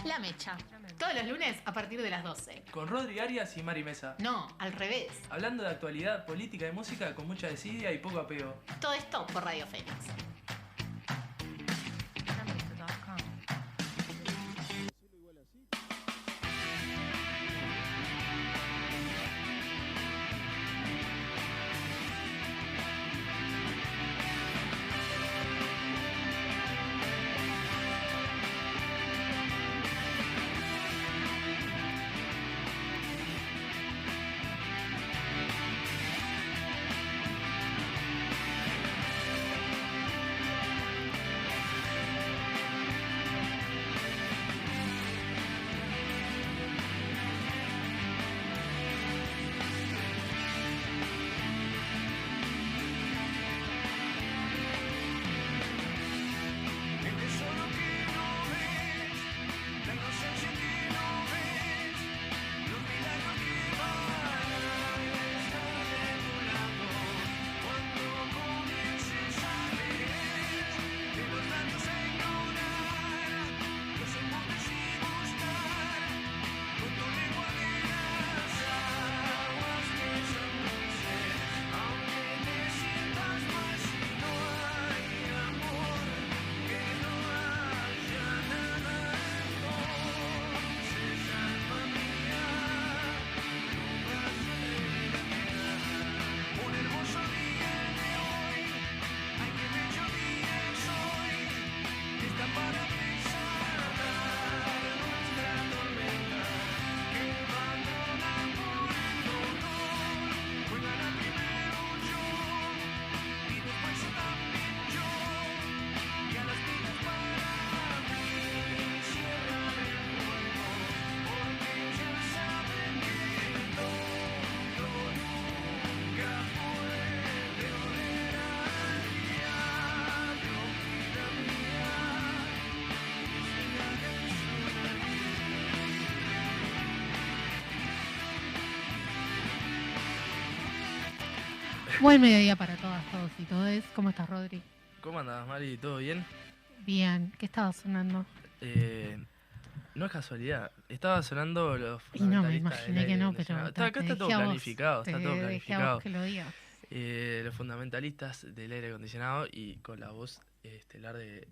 La Mecha. Todos los lunes a partir de las 12. Con Rodri Arias y Mari Mesa. No, al revés. Hablando de actualidad, política y música con mucha desidia y poco apego. Todo esto por Radio Fénix. Buen mediodía para todas, todos y todes. ¿Cómo estás, Rodri? ¿Cómo andás, Mari? ¿Todo bien? Bien. ¿Qué estaba sonando? No es casualidad. Estaba sonando los Y no, me fundamentalistas imaginé del que aire no, pero acondicionado. Acá está todo dejé a vos. planificado, está todo Te dejé a planificado. vos que lo digas. Los fundamentalistas del aire acondicionado y con la voz estelar de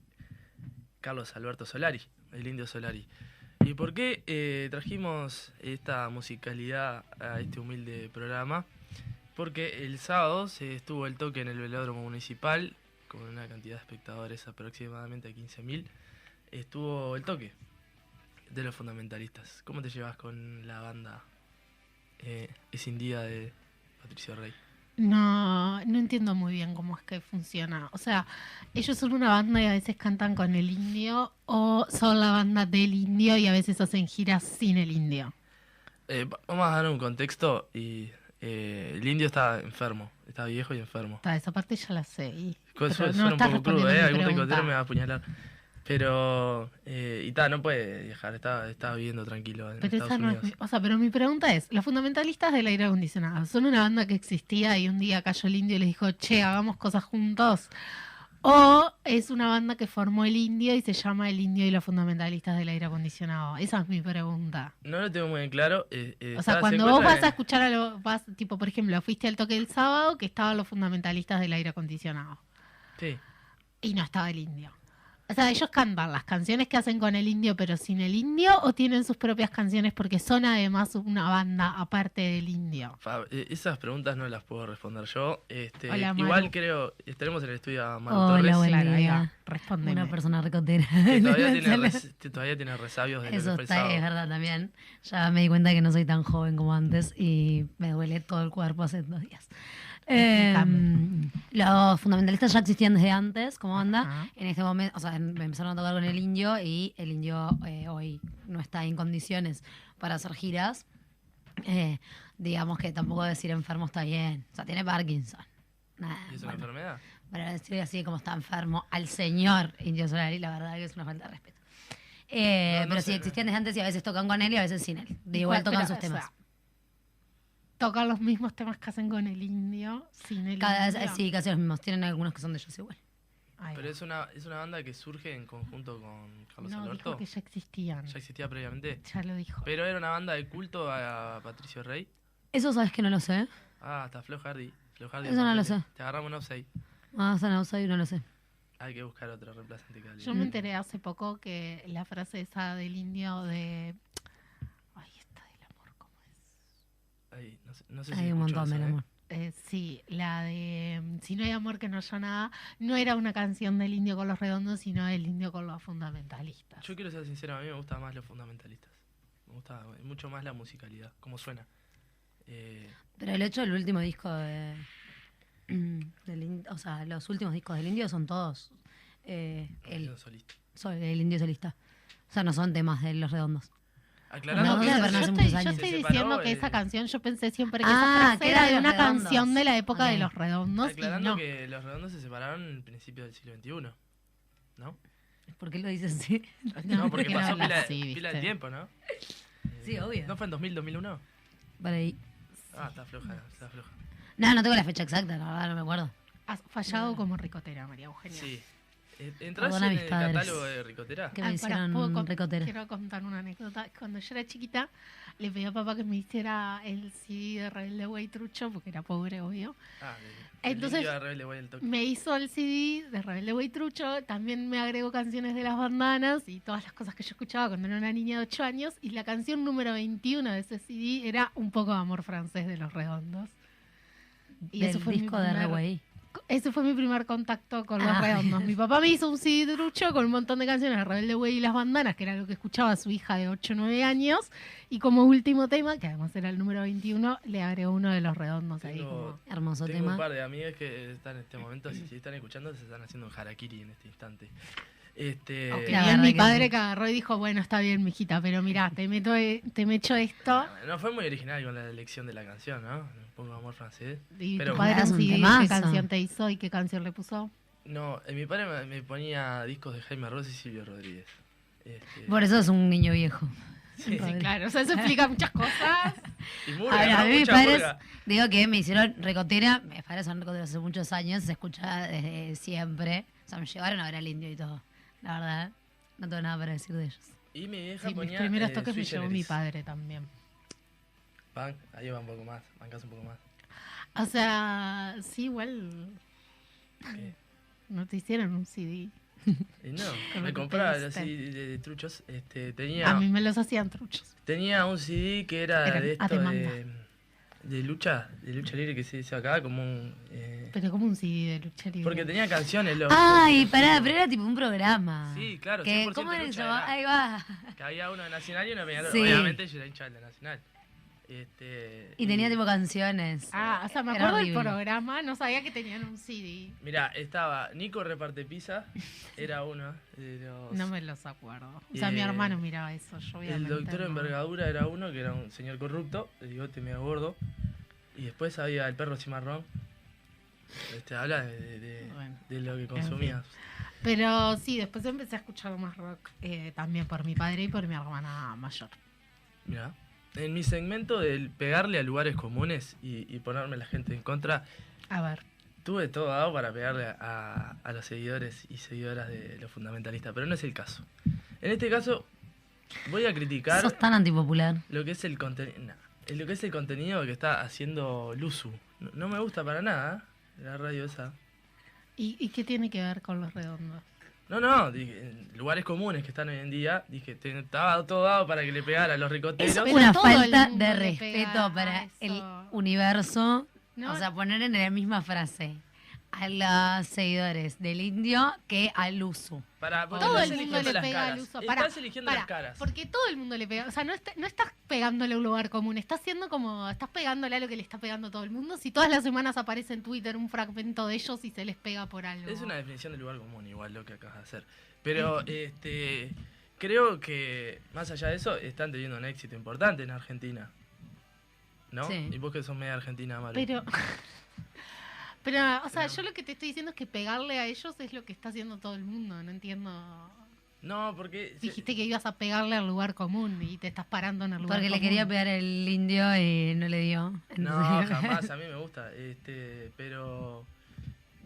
Carlos Alberto Solari, el Indio Solari. ¿Y por qué trajimos esta musicalidad a este humilde programa? Porque el sábado se estuvo el toque en el velódromo municipal, con una cantidad de espectadores aproximadamente 15.000. Estuvo el toque de los fundamentalistas. ¿Cómo te llevas con la banda Escindida de Patricio Rey? No entiendo muy bien cómo es que funciona. O sea, ellos son una banda y a veces cantan con el indio, o son la banda del indio y a veces hacen giras sin el indio. Vamos a dar un contexto y el indio está enfermo, está viejo y enfermo. Esa parte ya la sé. Suena un poco crudo, algún ricotero me va a apuñalar. Pero, no puede viajar, está viviendo tranquilo en Pero Estados esa no Unidos. pero mi pregunta es, los fundamentalistas del aire acondicionado, ¿son una banda que existía y un día cayó el indio y les dijo, che, hagamos cosas juntos? ¿O es una banda que formó el indio y se llama el indio y los fundamentalistas del aire acondicionado? Esa es mi pregunta. No lo tengo muy en claro. O sea, cuando vos vas a escuchar tipo, por ejemplo, fuiste al toque del sábado que estaban los fundamentalistas del aire acondicionado. Sí. Y no estaba el indio. O sea, ellos cantan las canciones que hacen con el indio, pero sin el indio, o tienen sus propias canciones porque son además una banda aparte del indio. Esas preguntas no las puedo responder yo. Hola, Maru. Igual creo, estaremos en el estudio a Maru Hola, Torres, buen Claro, ahí día. va, respóndeme. Una persona recotera. que todavía tiene resabios de lo Eso que fue el está, sábado. es verdad también. Ya me di cuenta que no soy tan joven como antes y me duele todo el cuerpo hace 2 días. Los fundamentalistas ya existían desde antes como banda. Ajá. En este momento, o sea, me empezaron a tocar con el indio y el indio hoy no está en condiciones para hacer giras. Digamos que tampoco decir enfermo está bien. O sea, tiene Parkinson. Nada, ¿Y es una bueno, enfermedad? para decir así como está enfermo al señor Indio Solari, la verdad que es una falta de respeto. Pero sí, sé, existían desde antes y a veces tocan con él y a veces sin él. De igual Pero, tocan sus o temas. sea, tocan los mismos temas que hacen con el indio, sin el indio. Sí, casi los mismos. Tienen algunos que son de ellos igual. Ahí Pero va. es una banda que surge en conjunto con Carlos No, Alberto. dijo que ya existían. Ya existía previamente. Ya lo dijo. Pero era una banda de culto a Patricio Rey. Eso sabes que no lo sé. Ah, hasta Flo Hardy. Flo Hardy Eso no lo Martelli. sé. Te agarramos un offside. Ah, San Usai no lo sé. Hay que buscar otro reemplazante que Yo me enteré hace poco que la frase esa del indio de... Ay, esta del amor, ¿cómo es? Ahí, no sé si Hay un escuchó montón eso, del amor. Sí, la de Si no hay amor que no haya nada, no era una canción del indio con los redondos, sino del indio con los fundamentalistas. Yo quiero ser sincero, a mí me gustan más los fundamentalistas. Me gusta mucho más la musicalidad, cómo suena. Pero el hecho del último disco o sea, los últimos discos del Indio son todos Canción solista. el Indio solista. O sea, no son temas de Los Redondos. Aclarando No, que claro, se- pero no hace yo muchos estoy, años. yo estoy se diciendo separó, que esa canción, yo pensé siempre que Ah, esa frase que era era de de una Los Redondos. canción de la época Ok. de los redondos. Aclarando Y no. que los redondos se separaron en el principio del siglo XXI, ¿no? ¿Por qué lo dices así? No, porque porque pasó hablas pila, así, pila de ¿viste? tiempo, ¿no? Sí, obvio. ¿No fue en 2000, 2001? Para ahí. Ah, está floja, está floja. No tengo la fecha exacta, la verdad no me acuerdo. Has fallado como ricotera, María Eugenia. Sí. ¿Entras Perdona a en mis el padres. catálogo de Ricotera? Que me pará, hicieron ¿puedo ricotera. Quiero contar una anécdota. Cuando yo era chiquita, le pedí a papá que me hiciera el CD de Rebelde Way Trucho, porque era pobre, obvio. Ah, Entonces- Indio de Rebelde Way del Toque. Me hizo el CD de Rebelde Way Trucho, también me agregó canciones de las bandanas y todas las cosas que yo escuchaba cuando era una niña de 8 años. Y la canción número 21 de ese CD era Un poco de amor francés de Los Redondos. Y Del eso fue mi disco de primer- R.W.A. Ese fue mi primer contacto con Los Ah. Redondos. Mi papá me hizo un CD trucho con un montón de canciones de Rebelde Way y las bandanas, que era lo que escuchaba su hija de 8 o 9 años. Y como último tema, que además era el número 21, le agregó uno de Los Redondos ahí. Tengo- Como... Hermoso Tengo tema. un par de amigas que están en este momento, si están escuchando, se están haciendo un harakiri en este instante. Aunque La bien verdad mi que padre sí. que agarró y dijo, bueno, está bien, mijita, pero mirá, te meto esto. No fue muy original con la elección de la canción, ¿no? Un poco de amor francés. Y Pero tu padre es un un CD, ¿qué temazo. canción te hizo y qué canción le puso? No, mi padre me ponía discos de Jaime Ross y Silvio Rodríguez. Por eso es un niño viejo. Sí. Sí, claro, o sea, eso explica muchas cosas. Y murga, Ahora, ¿no? a mí mis Mucha padres, murga. digo que me hicieron ricotera, mis padres son ricoteros hace muchos años, se escucha desde siempre. O sea, me llevaron a ver al Indio y todo. La verdad, no tengo nada para decir de ellos. Y mi vieja Sí, mis ponía primeros toques Sui me llevó mi Generis. padre también. Ahí va un poco más, bancas un poco más. O sea, sí, igual ¿Qué? no te hicieron un CD. Y no, Con me lo que compraba pediste. así de truchos. A Tenía, mí me los hacían truchos. tenía un CD que era Eran de a esto demanda. de lucha libre que se dice acá, como un... Pero como un CD de lucha libre. porque tenía canciones, Ay, pará, pero era tipo un programa. Sí, claro, Que, 100% ¿cómo era que se lucha llamaba? era. Ahí va. Que había uno de Nacional y uno de Peñarol. Sí. Obviamente yo era hincha de la Nacional. Y tenía tipo canciones. Ah, o sea, me Era acuerdo del horrible. programa, no sabía que tenían un CD. Mirá, estaba Nico Reparte Pizza, era uno de los... No me los acuerdo. O sea, mi hermano miraba eso, yo El obviamente. doctor no. Envergadura era uno, que era un señor corrupto, de bigote medio gordo. Y después había el perro cimarrón. Habla Bueno, de lo que consumías. Pero sí, después empecé a escuchar más rock también por mi padre y por mi hermana mayor. Mirá. En mi segmento del pegarle a lugares comunes y ponerme la gente en contra, A ver, tuve todo dado para pegarle a los seguidores y seguidoras de los fundamentalistas, pero no es el caso. En este caso, voy a criticar Sos tan antipopular. lo que es el contenido. Lo que es el contenido que está haciendo Luzu. No me gusta para nada, la radio esa. ¿y qué tiene que ver con los redondos? No, dije, en lugares comunes que están hoy en día, dije, estaba todo dado para que le pegara a los ricoteros. Pero Una todo el falta mundo de le pega respeto a para eso. el universo. No. O sea, poner en la misma frase a los seguidores del Indio que al Uso. Porque Todo estás el mundo eligiendo le las pega al caras. uso. Estás eligiendo Pará, las caras. Porque todo el mundo le pega. O sea, no estás pegándole a un lugar común. Estás haciendo como. Estás pegándole a lo que le está pegando todo el mundo. Si todas las semanas aparece en Twitter un fragmento de ellos y se les pega por algo. Es una definición de lugar común, igual lo que acabas de hacer. Pero creo que, más allá de eso, están teniendo un éxito importante en Argentina. ¿No? Sí. Y vos que sos media argentina, Maru. Pero. Pero, o sea, yo lo que te estoy diciendo es que pegarle a ellos es lo que está haciendo todo el mundo. No entiendo. No, porque... Dijiste que ibas a pegarle al lugar común y te estás parando en el lugar Porque le común. quería pegar el Indio y no le dio. No, Entonces- jamás, a mí me gusta. Pero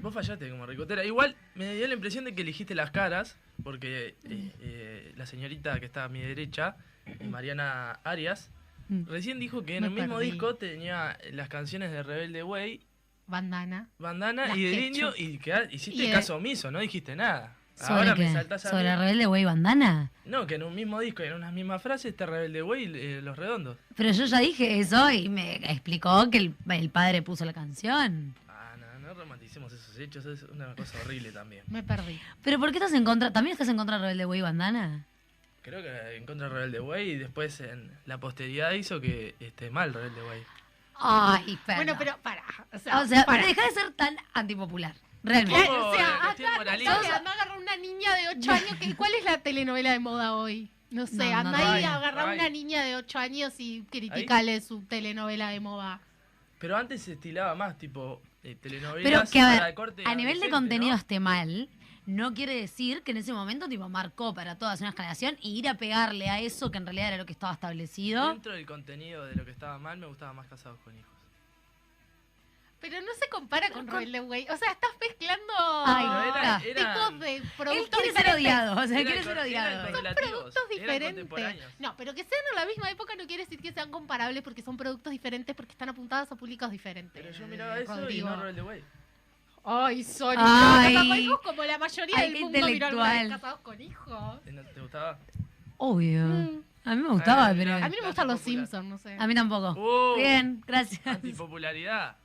Vos fallaste como ricotera. Igual me dio la impresión de que elegiste las caras, porque la señorita que está a mi derecha, Mariana Arias, recién dijo que en Me el mismo perdí. disco tenía las canciones de Rebelde Way, Bandana. Bandana Las y del Ketchup. Indio, y hiciste Y de- caso omiso, no dijiste nada. ¿Sobre Ahora qué? me saltás a ¿Sobre mí. Rebelde Way Bandana? No, que en un mismo disco y en unas mismas frases está Rebelde Way y Los Redondos. Pero yo ya dije eso y me explicó que el padre puso la canción. Ah, no romanticemos esos hechos, es una cosa horrible también. Me perdí. ¿Pero por qué estás en contra? ¿También estás en contra de Rebelde Way Bandana? Creo que en contra de Rebelde Way y después en la posteridad hizo que esté mal Rebelde Way. Ay, Perla. Bueno, pero para. O sea, para. deja de ser tan antipopular. Realmente. ¿Cómo? O sea, Cuestión anda, moralista. anda a agarrar una niña de 8 años. ¿Cuál es la telenovela de moda hoy? No sé, No, anda no, ahí no. a agarrar Ay. una niña de 8 años y criticale su telenovela de moda. Pero antes se estilaba más, tipo telenovelas Pero que, a para ver, corte a nivel de adolescente, contenido ¿no? esté mal, no quiere decir que en ese momento tipo marcó para toda una generación y ir a pegarle a eso que en realidad era lo que estaba establecido. Dentro del contenido de lo que estaba mal, me gustaba más Casados con Hijos. Pero no se compara con Rebelde Way. O sea, estás mezclando Ay, Pero tipos de Él productos quiere ser diferentes. odiado, o sea, Eran quiere ser eran odiado. correlativos, Productos eran diferentes. contemporáneos. No, pero que sean en la misma época no quiere decir que sean comparables porque son productos diferentes porque están apuntados a públicos diferentes. Pero yo miraba eso Rodrigo. y no Rebelde Way. Ay, sorry. Ay. Casados con hijos como la mayoría Ay, del qué mundo miró alguna vez intelectual. Casados con hijos. ¿No ¿Te gustaba? Obvio. Mm. A mí me gustaba, Ah, pero A mí no me gustan los Popular. Simpsons, no sé. a mí tampoco. Bien, gracias. Antipopularidad.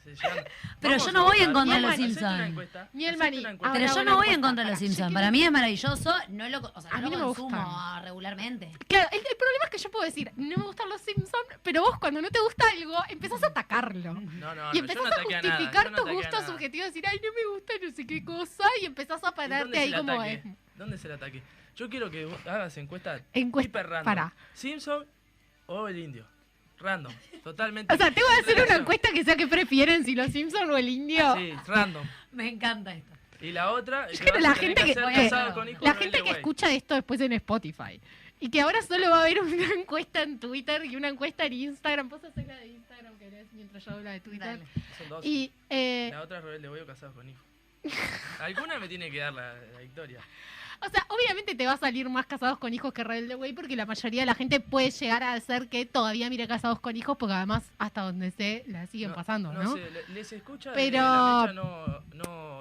Se llaman- Pero Vamos yo a no voy en votar. contra de los Hacete Simpsons. una encuesta. Ni el Hacete maní. una encuesta. Ahora Pero yo una no voy en encuesta. contra de los Pará, Simpsons. yo Para quiero- mí es maravilloso, no lo, o sea, A mí no no lo me consumo gustan. regularmente. Claro, el problema es que yo puedo decir, no me gustan los Simpsons, pero vos cuando no te gusta algo, empezás a atacarlo. No, no, Y yo empezás no a ataqué nada, justificar yo no tus ataqué a gustos nada. subjetivos, decir, ay, no me gusta no sé qué cosa, y empezás a ¿Y pararte dónde es ahí el como ataque? es. ¿Dónde es el ataque? Yo quiero que vos hagas encuesta Encuesta, hiper random. pará. ¿Simpson o el indio? Random. Totalmente. O sea, te voy a hacer una Random. encuesta que sea que prefieren, si los Simpsons o el indio. Sí, random. Me encanta esto. Y la otra es Yo creo vas a la tener gente que- hacer oye, Casado con Hijos La Rebelde gente que Way. escucha esto después en Spotify. Y que ahora solo va a haber una encuesta en Twitter y una encuesta en Instagram. Vos hacés la de Instagram, querés, mientras yo hablo la de Twitter. Dale. Son dos. Y, La otra es Rebelde Way o Casados con Hijos. Alguna me tiene que dar la victoria. o sea, obviamente te va a salir más Casados con Hijos que Rebelde Way porque la mayoría de la gente puede llegar a hacer que todavía mire Casados con Hijos porque además hasta donde sé la siguen pasando, ¿no? sé, les escucha Pero- la mecha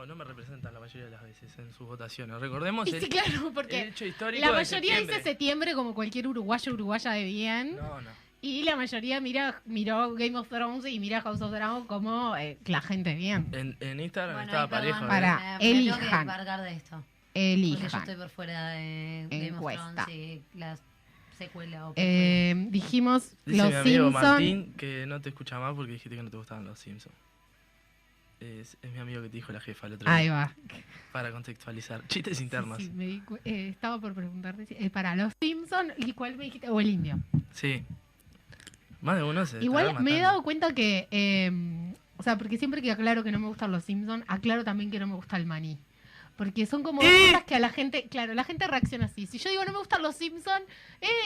no me representan la mayoría de las veces en sus votaciones. Recordemos Y sí, claro, porque el hecho histórico la de mayoría septiembre. dice septiembre como cualquier uruguayo o uruguaya de bien. No. Y la mayoría miró Game of Thrones y mira House of Dragon como la gente bien. En Instagram Bueno, estaba ahí, perdón, parejo. Para, me tengo que elijan. encargar de esto. Porque yo Elijan. estoy por fuera de Game of Encuesta. Thrones y la secuela. O Dijimos Dice los mi amigo Simpsons. Martín que no te escucha más porque dijiste que no te gustaban los Simpsons. Es mi amigo que te dijo la jefa el otro Ahí día. va. Para contextualizar. Chistes internos. Sí, estaba por preguntarte para los Simpsons y cuál me dijiste, o el indio. Sí. Más de uno se Igual estará me he matando. dado cuenta que, o sea, porque siempre que aclaro que no me gustan los Simpsons, aclaro también que no me gusta el maní. Porque son como cosas que a la gente, claro, la gente reacciona así. Si yo digo no me gustan los Simpsons,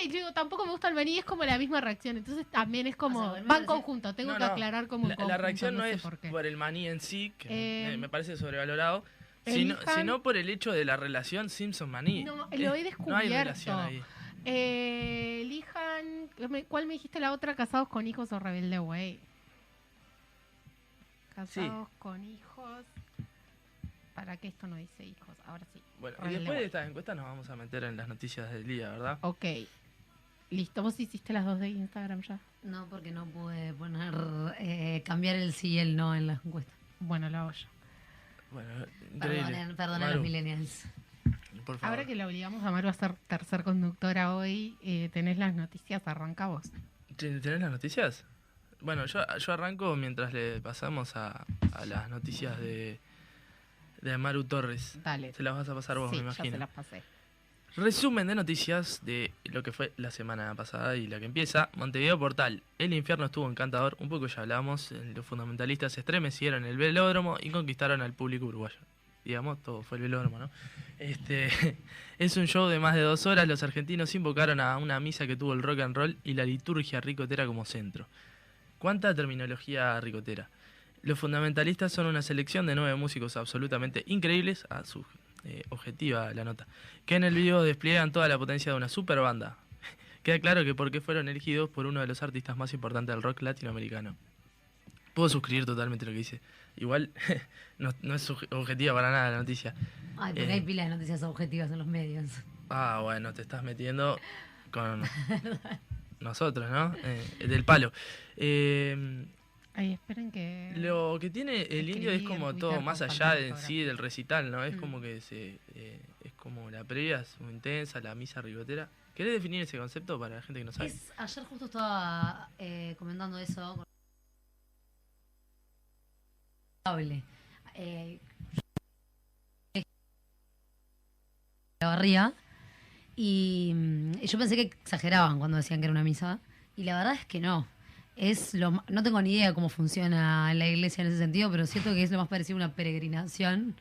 y yo digo tampoco me gusta el maní, es como la misma reacción. Entonces también es como, O sea, igual me va en parece- conjunto, tengo No, que no. aclarar como en La conjunto. reacción no sé es por qué. por el maní en sí, que Eh, me parece sobrevalorado, sino, elijan- sino por el hecho de la relación Simpson-maní. No, lo he No hay descubierto. relación ahí. Elijan, ¿cuál me dijiste la otra? ¿Casados con hijos o Rebelde Way? Casados con hijos. ¿Para qué esto no dice hijos? Ahora sí. Bueno, y Rebelde después de Way. estas encuestas nos vamos a meter en las noticias del día, ¿verdad? Ok. Listo, vos hiciste las dos de Instagram ya. No, porque no pude poner cambiar el sí y el no en las encuestas. Bueno, lo hago yo. Bueno, increíble. Perdonen a Maru, los millennials. por favor. Ahora que la obligamos a Maru a ser tercer conductora hoy, tenés las noticias, arranca vos. ¿Tenés las noticias? Bueno, yo arranco mientras le pasamos a las noticias de Maru Torres. Dale. Se las vas a pasar vos, Sí, me ya imagino. se las pasé. Resumen de noticias de lo que fue la semana pasada y la que empieza. Montevideo Portal. El infierno estuvo encantador. Un poco ya hablamos. Los fundamentalistas se estremecieron en el velódromo y conquistaron al público uruguayo. Digamos, todo fue el velódromo, ¿no? Es un show de más de 2 horas. Los argentinos invocaron a una misa que tuvo el rock and roll y la liturgia ricotera como centro. ¿Cuánta terminología ricotera? Los fundamentalistas son una selección de 9 músicos absolutamente increíbles, a su objetiva la nota, que en el video despliegan toda la potencia de una super banda. Queda claro que porque fueron elegidos por uno de los artistas más importantes del rock latinoamericano. Puedo suscribir totalmente lo que dice. Igual no es objetiva para nada la noticia. Ay, porque hay pilas de noticias objetivas en los medios. Ah, bueno, te estás metiendo con nosotros, ¿no? Del palo. Ay, esperen que... Lo que tiene el indio es Escribí en como Twitter todo más allá compartiendo en sí del recital, ¿no? Es Mm. como que es como la previa, es muy intensa, la misa rigotera. ¿Querés definir ese concepto para la gente que no sabe? Ayer justo estaba comentando eso con la barría y yo pensé que exageraban cuando decían que era una misa y la verdad es que no. No tengo ni idea cómo funciona la iglesia en ese sentido, pero siento que es lo más parecido a una peregrinación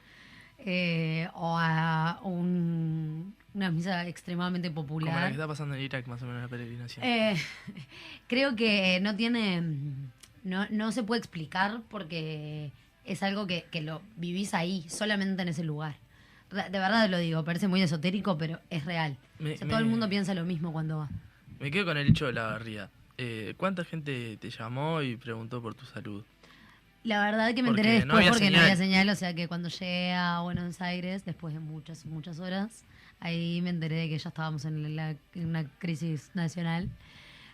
o a una misa extremadamente Como la popular. que está pasando en Irak, más o menos la peregrinación. Creo que no tiene, no se puede explicar porque es algo que lo vivís ahí, solamente en ese lugar. De verdad lo digo, parece muy esotérico, pero es real. O sea, todo el mundo piensa lo mismo cuando va. Me quedo con el hecho de la barría. ¿Cuánta gente te llamó y preguntó por tu salud? La verdad que me Porque enteré no después había porque no señal. había señal, o sea que cuando llegué a Buenos Aires, después de muchas horas, ahí me enteré de que ya estábamos en una crisis nacional.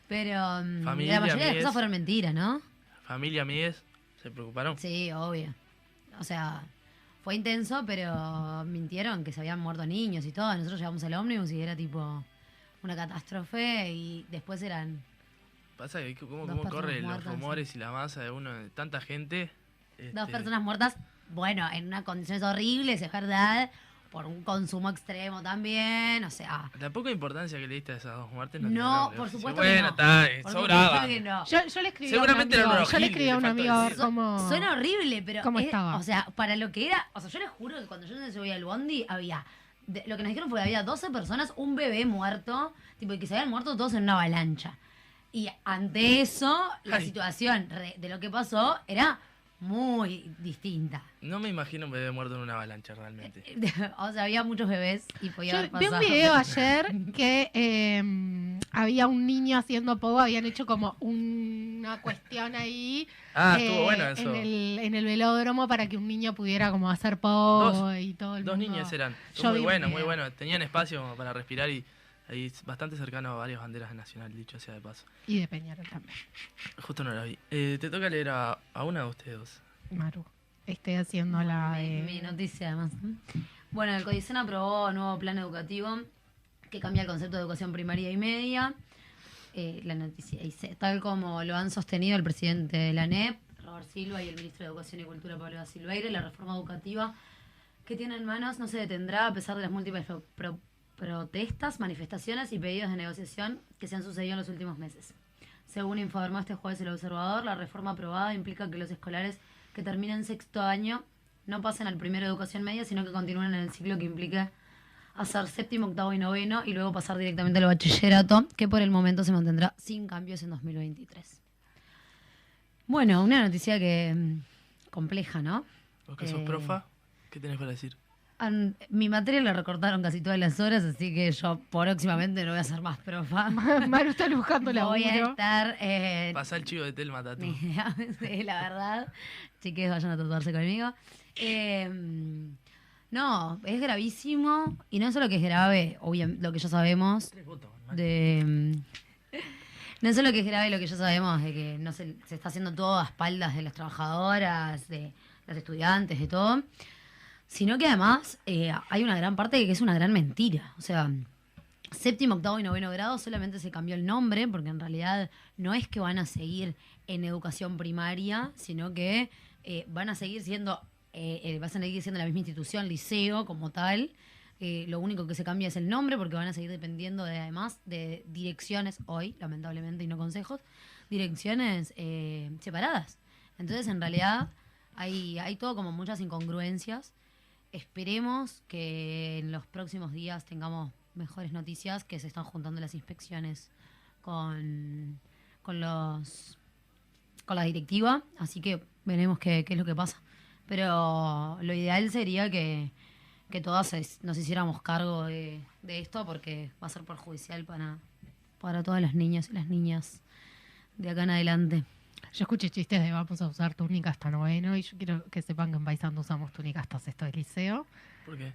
Pero Familia, la mayoría de las amigues. cosas fueron mentiras, ¿no? ¿Familia, amigues? ¿Se preocuparon? Sí, obvio. O sea, fue intenso, pero mintieron que se habían muerto niños y todo. Nosotros llevamos el ómnibus y era tipo una catástrofe y después eran... Pasa que cómo Dos corren personas los muertas, rumores y la masa de uno de tanta gente. Dos personas muertas, bueno, en unas condiciones horribles, es verdad, por un consumo extremo también, o sea... La poca importancia que le diste a esas 2 muertes No, tiene nombre. por Sí, supuesto que bueno, no. está, Por sobraba. supuesto que no. Yo le escribí Seguramente a era un amigo, Noro yo le Gil, escribí a le un faltó amigo a ver decir. cómo... Suena horrible, pero ¿Cómo estaba? o sea, para lo que era, o sea, yo les juro que cuando yo me subí al bondi había, lo que nos dijeron fue que había 12 personas, un bebé muerto, tipo, y que se habían muerto todos en una avalancha. Y ante eso, la Ay. situación de lo que pasó era muy distinta. No me imagino un bebé muerto en una avalancha realmente. O sea, había muchos bebés y podía Yo haber vi un pasado. video ayer que había un niño haciendo pogo, habían hecho como una cuestión ahí Estuvo bueno eso. en el velódromo para que un niño pudiera como hacer pogo Dos- y todo el 2 mundo. niños eran. Yo Son muy vi un buenos, muy video. buenos. Tenían espacio como para respirar y ahí bastante cercano a varias banderas nacionales, dicho sea de paso. Y de Peñarol también. Justo no la vi. Te toca leer a una de ustedes dos. Maru. Estoy haciendo la Mi noticia además. Bueno, el CODICEN aprobó un nuevo plan educativo que cambia el concepto de educación primaria y media. La noticia dice, tal como lo han sostenido el presidente de la ANEP, Robert Silva, y el ministro de Educación y Cultura, Pablo da Silveira, la reforma educativa que tiene en manos no se detendrá a pesar de las múltiples protestas, manifestaciones y pedidos de negociación que se han sucedido en los últimos meses. Según informó este jueves el Observador, la reforma aprobada implica que los escolares que terminen sexto año no pasen al primero de educación media, sino que continúen en el ciclo que implica hacer séptimo, octavo y noveno y luego pasar directamente al bachillerato, que por el momento se mantendrá sin cambios en 2023. Bueno, una noticia que compleja, ¿no? Vos que sos profa, ¿qué tenés para decir? Mi materia la recortaron casi todas las horas, así que yo próximamente no voy a ser más profa. Maru está buscando la Voy a estar... Pasá el chivo de Telma, Tatu. Sí, la verdad. Chiques, vayan a tatuarse conmigo. No, es gravísimo. Y no solo que es grave, obviamente, lo que ya sabemos. No solo que es grave lo que ya sabemos de que no se está haciendo todo a espaldas de las trabajadoras, de las estudiantes, de todo. Sino que además hay una gran parte que es una gran mentira. O sea, séptimo, octavo y noveno grado solamente se cambió el nombre, porque en realidad no es que van a seguir en educación primaria, sino que van a seguir siendo la misma institución, liceo como tal. Lo único que se cambia es el nombre, porque van a seguir dependiendo además de direcciones hoy, lamentablemente, y no consejos, direcciones separadas. Entonces, en realidad, hay todo como muchas incongruencias. Esperemos que en los próximos días tengamos mejores noticias, que se están juntando las inspecciones con la directiva, así que veremos qué es lo que pasa. Pero lo ideal sería que todas nos hiciéramos cargo de esto, porque va a ser perjudicial para todas las niñas y las niñas de acá en adelante. Yo escuché chistes de vamos a usar túnica hasta noveno y yo quiero que sepan que en Paysandú usamos túnica hasta sexto de liceo. ¿Por qué?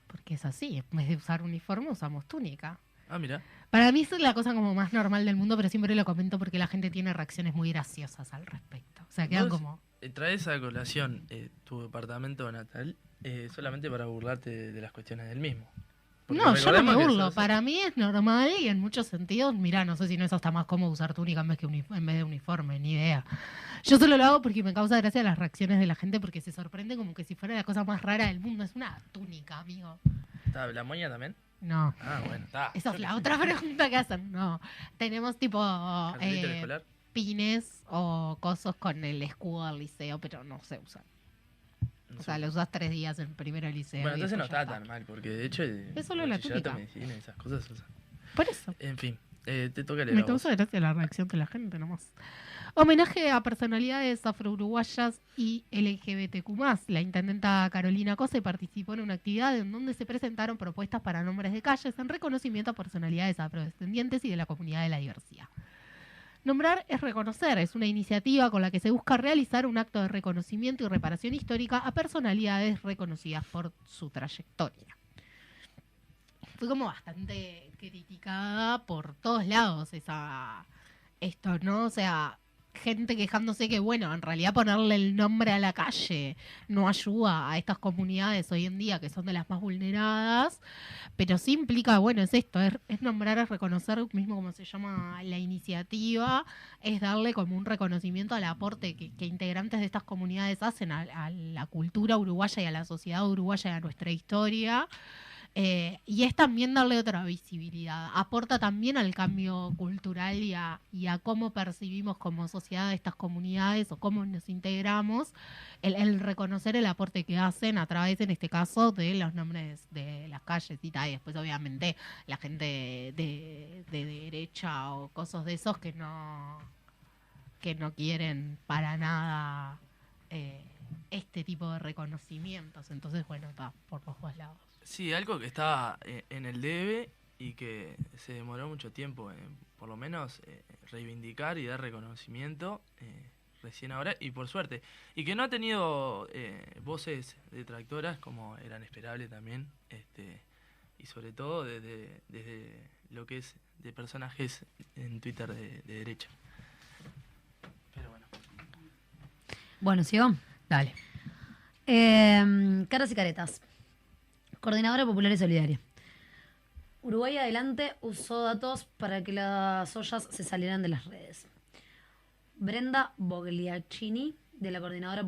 Porque es así, en vez de usar uniforme usamos túnica. Ah, mira. Para mí es la cosa como más normal del mundo, pero siempre lo comento porque la gente tiene reacciones muy graciosas al respecto. O sea, quedan ¿Vos como... traes a colación tu departamento natal solamente para burlarte de las cuestiones del mismo? Porque No, yo no me recordemos que burlo. sos- Para mí es normal y en muchos sentidos, mirá, no sé si no es hasta más cómodo usar túnica en vez de uniforme, ni idea. Yo solo lo hago porque me causa gracia las reacciones de la gente porque se sorprende como que si fuera la cosa más rara del mundo. Es una túnica, amigo. ¿Está la moña también? No. Ah, bueno, está. Esa es la otra pregunta que hacen. No. Tenemos tipo ¿Cartelito escolar? pines o cosos con el escudo del liceo, pero no se usan. No O sea, sé. lo usas 3 días en primero del liceo. Bueno, y entonces no después ya está tan mal, porque de hecho Es solo la bachillerato, túnica. medicina y esas cosas se usan. Por eso. En fin, te toca leer Me a vos. causa gracia la reacción de la gente nomás. Homenaje a personalidades afro-uruguayas y LGBTQ+. La intendenta Carolina Cose participó en una actividad en donde se presentaron propuestas para nombres de calles en reconocimiento a personalidades afrodescendientes y de la comunidad de la diversidad. Nombrar es reconocer, es una iniciativa con la que se busca realizar un acto de reconocimiento y reparación histórica a personalidades reconocidas por su trayectoria. Fue como bastante criticada por todos lados esto, ¿no? O sea, gente quejándose que, bueno, en realidad ponerle el nombre a la calle no ayuda a estas comunidades hoy en día que son de las más vulneradas, pero sí implica, bueno, es esto, es nombrar, es reconocer, mismo como se llama la iniciativa, es darle como un reconocimiento al aporte que integrantes de estas comunidades hacen a la cultura uruguaya y a la sociedad uruguaya y a nuestra historia. Y es también darle otra visibilidad. Aporta también al cambio cultural y a cómo percibimos como sociedad estas comunidades o cómo nos integramos, el reconocer el aporte que hacen a través, en este caso, de los nombres de las calles y tal. Y después, obviamente, la gente de derecha o cosas de esos que no quieren para nada este tipo de reconocimientos. Entonces, bueno, está por los dos lados. Sí, algo que estaba en el debe y que se demoró mucho tiempo, por lo menos reivindicar y dar reconocimiento recién ahora, y por suerte. Y que no ha tenido voces detractoras como eran esperables también, y sobre todo desde lo que es de personajes en Twitter de derecha. Pero bueno. Bueno, ¿sigo? Dale. Caras y caretas. Coordinadora Popular y Solidaria. Uruguay Adelante usó datos para que las ollas se salieran de las redes. Brenda Bogliacchini, de la Coordinadora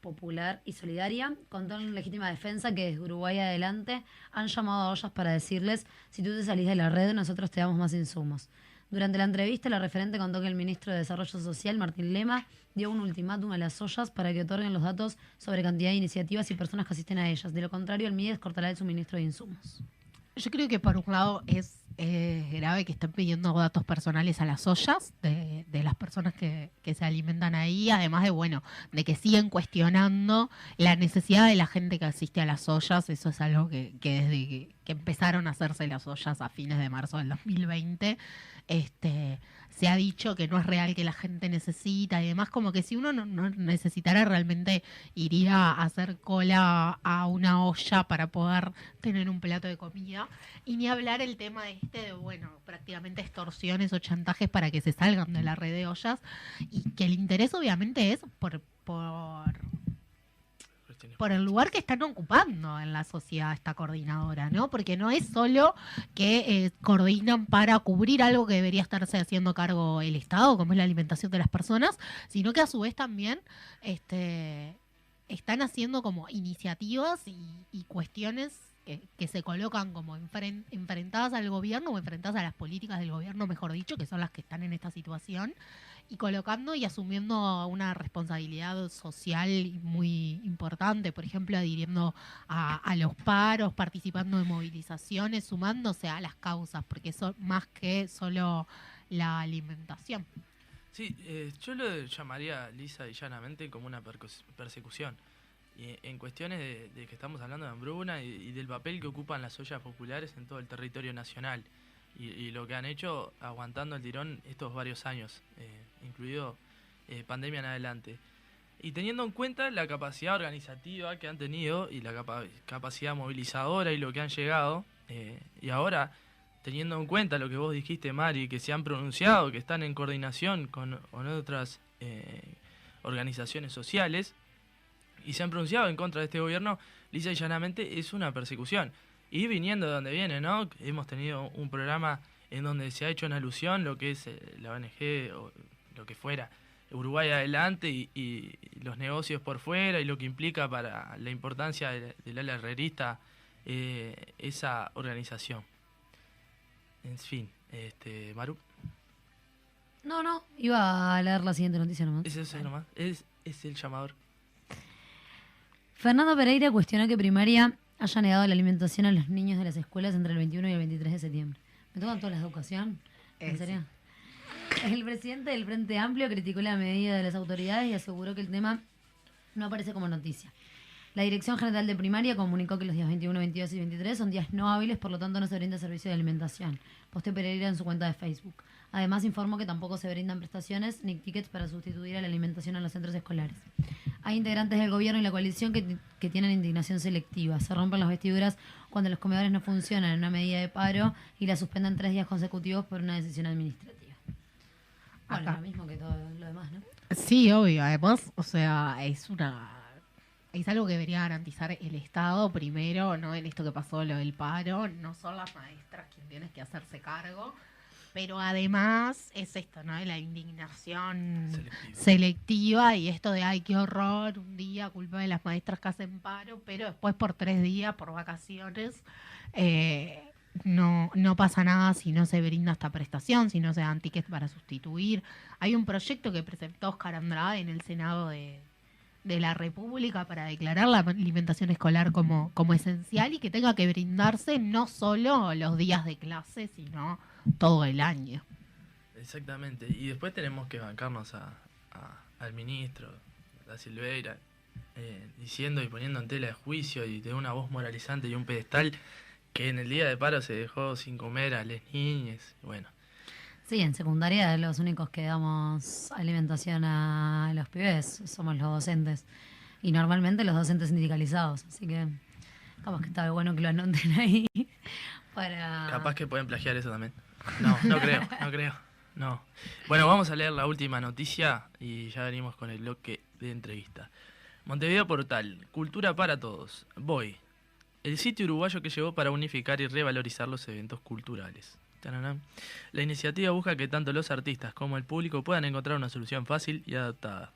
Popular y Solidaria, contó en Legítima Defensa que desde Uruguay Adelante han llamado a ollas para decirles: si tú te salís de la red, nosotros te damos más insumos. Durante la entrevista, la referente contó que el ministro de Desarrollo Social, Martín Lema, dio un ultimátum a las ollas para que otorguen los datos sobre cantidad de iniciativas y personas que asisten a ellas. De lo contrario, el MIDES cortará el suministro de insumos. Yo creo que por un lado es grave que estén pidiendo datos personales a las ollas de las personas que se alimentan ahí, además de, bueno, de que siguen cuestionando la necesidad de la gente que asiste a las ollas. Eso es algo que desde que empezaron a hacerse las ollas a fines de marzo del 2020, se ha dicho que no es real, que la gente necesita y demás, como que si uno no necesitara realmente iría a hacer cola a una olla para poder tener un plato de comida. Y ni hablar el tema de, bueno, prácticamente extorsiones o chantajes para que se salgan de la red de ollas, y que el interés obviamente es por el lugar que están ocupando en la sociedad esta coordinadora, ¿no? Porque no es solo que coordinan para cubrir algo que debería estarse haciendo cargo el Estado, como es la alimentación de las personas, sino que a su vez también están haciendo como iniciativas y cuestiones que se colocan como enfrentadas al gobierno o enfrentadas a las políticas del gobierno, mejor dicho, que son las que están en esta situación, y colocando y asumiendo una responsabilidad social muy importante, por ejemplo, adhiriendo a los paros, participando de movilizaciones, sumándose a las causas, porque son más que solo la alimentación. Sí, yo lo llamaría lisa y llanamente como una persecución. Y en cuestiones de que estamos hablando de hambruna y del papel que ocupan las ollas populares en todo el territorio nacional. Y lo que han hecho aguantando el tirón estos varios años, incluido pandemia en adelante. Y teniendo en cuenta la capacidad organizativa que han tenido y la capacidad movilizadora y lo que han llegado, y ahora teniendo en cuenta lo que vos dijiste, Mari, que se han pronunciado, que están en coordinación con otras organizaciones sociales, y se han pronunciado en contra de este gobierno, lisa y llanamente es una persecución. Y viniendo de donde viene, ¿no? Hemos tenido un programa en donde se ha hecho en alusión lo que es la ONG o lo que fuera, Uruguay Adelante y los negocios por fuera y lo que implica para la importancia del ala herrerista esa organización. En fin, Maru. No, iba a leer la siguiente noticia nomás. ¿Es eso nomás? Es el llamador. Fernando Pereira cuestionó que primaria haya negado la alimentación a los niños de las escuelas entre el 21 y el 23 de septiembre. ¿Me tocan todas las de educación? ¿En serio? El presidente del Frente Amplio criticó la medida de las autoridades y aseguró que el tema no aparece como noticia. La Dirección General de Primaria comunicó que los días 21, 22 y 23 son días no hábiles, por lo tanto no se brinda servicio de alimentación. Posteó Pereira en su cuenta de Facebook. Además informó que tampoco se brindan prestaciones ni tickets para sustituir a la alimentación en los centros escolares. Hay integrantes del gobierno y la coalición que tienen indignación selectiva. Se rompen las vestiduras cuando los comedores no funcionan en una medida de paro y la suspenden 3 días consecutivos por una decisión administrativa. Bueno, Acá. lo mismo que todo lo demás, ¿no? Sí, obvio. Además, o sea, es algo que debería garantizar el Estado primero, ¿no? En esto que pasó lo del paro, no son las maestras quienes tienen que hacerse cargo, pero además es esto, ¿no? La indignación selectiva y esto de, ay, qué horror, un día culpa de las maestras que hacen paro, pero después por 3 días, por vacaciones, no pasa nada si no se brinda esta prestación, si no se dan tickets para sustituir. Hay un proyecto que presentó Oscar Andrade en el Senado de la República para declarar la alimentación escolar como esencial y que tenga que brindarse no solo los días de clase, sino todo el año. Exactamente. Y después tenemos que bancarnos al ministro, a Silveira, diciendo y poniendo en tela de juicio y de una voz moralizante y un pedestal que en el día de paro se dejó sin comer a las niñas. Bueno. Sí, en secundaria los únicos que damos alimentación a los pibes somos los docentes. Y normalmente los docentes sindicalizados. Así que capaz que está bueno que lo anoten ahí. Para... Capaz que pueden plagiar eso también. No creo. No. Bueno, vamos a leer la última noticia y ya venimos con el bloque de entrevista. Montevideo Portal, cultura para todos. Voy. El sitio uruguayo que llegó para unificar y revalorizar los eventos culturales. ¡Tararán! La iniciativa busca que tanto los artistas como el público puedan encontrar una solución fácil y adaptada.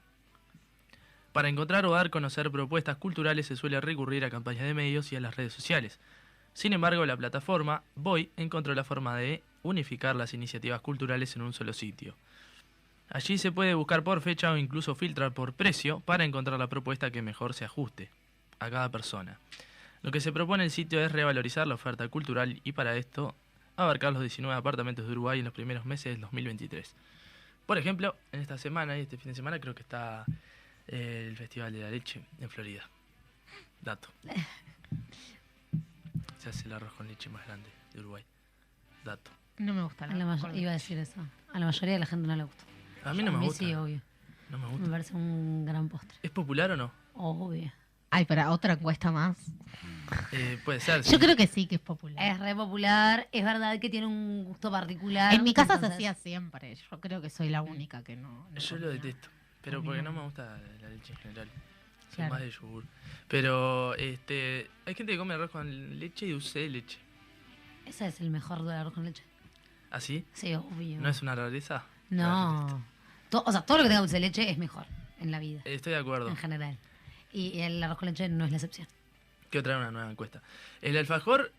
Para encontrar o dar a conocer propuestas culturales se suele recurrir a campañas de medios y a las redes sociales. Sin embargo, la plataforma Voy encontró la forma de unificar las iniciativas culturales en un solo sitio. Allí se puede buscar por fecha o incluso filtrar por precio para encontrar la propuesta que mejor se ajuste a cada persona. Lo que se propone en el sitio es revalorizar la oferta cultural y para esto abarcar los 19 departamentos de Uruguay en los primeros meses del 2023. Por ejemplo, en esta semana y este fin de semana creo que está el Festival de la Leche en Florida. Dato. Se hace el arroz con leche más grande de Uruguay. Dato. No me gusta Iba a decir eso. A la mayoría de la gente no le gusta. A mí no me gusta. Sí, obvio. No me Me gusta. parece un gran postre. ¿Es popular o no? Obvio. Ay, para otra encuesta más. Puede ser. Yo creo que sí que es popular. Es re popular. Es verdad que tiene un gusto particular. En mi casa se entonces- hacía siempre. Yo creo que soy la única que no Yo lo comía. detesto. Pero A mí porque no. no me gusta la leche en general. Soy Claro. más de yogur. Pero hay gente que come arroz con leche y dulce de leche. Ese es el mejor del arroz con leche. ¿Así? Sí, obvio. ¿No es una rareza? No. O sea, todo lo que tenga dulce de leche es mejor en la vida, Estoy de acuerdo. en general. Y el arroz con leche no es la excepción. Quiero traer una nueva encuesta. El alfajor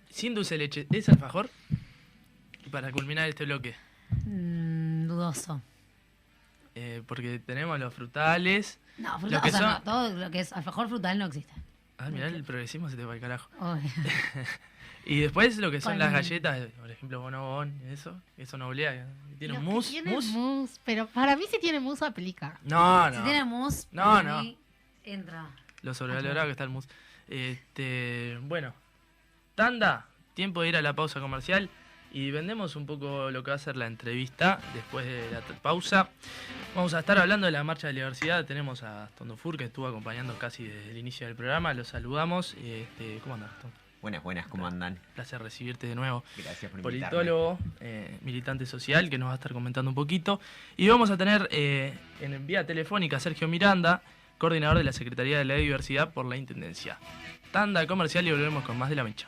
sin dulce de leche, ¿es alfajor? Para culminar este bloque. Dudoso. Porque tenemos los frutales. No, Lo que o sea, son- no, todo lo que es alfajor frutal no existe. Ah, mirá, el progresismo se te va al carajo. Ay. Y después lo que son las Ponele. galletas, por ejemplo, bonobón, eso no obliga. ¿Tiene un Los que mousse? tienen ¿Mousse? mousse, pero para mí si tiene mousse aplica. No, no. Si tiene mousse, No, para no. mí entra. Lo sobrevalorado que está el mousse. Bueno, tanda, tiempo de ir a la pausa comercial y vendemos un poco lo que va a ser la entrevista después de la pausa. Vamos a estar hablando de la marcha de la diversidad. Tenemos a Gastón Dufour, que estuvo acompañando casi desde el inicio del programa. Lo saludamos. ¿Cómo andas, Gastón? Buenas, ¿cómo andan? Placer recibirte de nuevo. Gracias por invitarme. Politólogo, militante social, que nos va a estar comentando un poquito. Y vamos a tener en vía telefónica a Sergio Miranda, coordinador de la Secretaría de la Diversidad por la Intendencia. Tanda comercial y volvemos con más de La Mecha.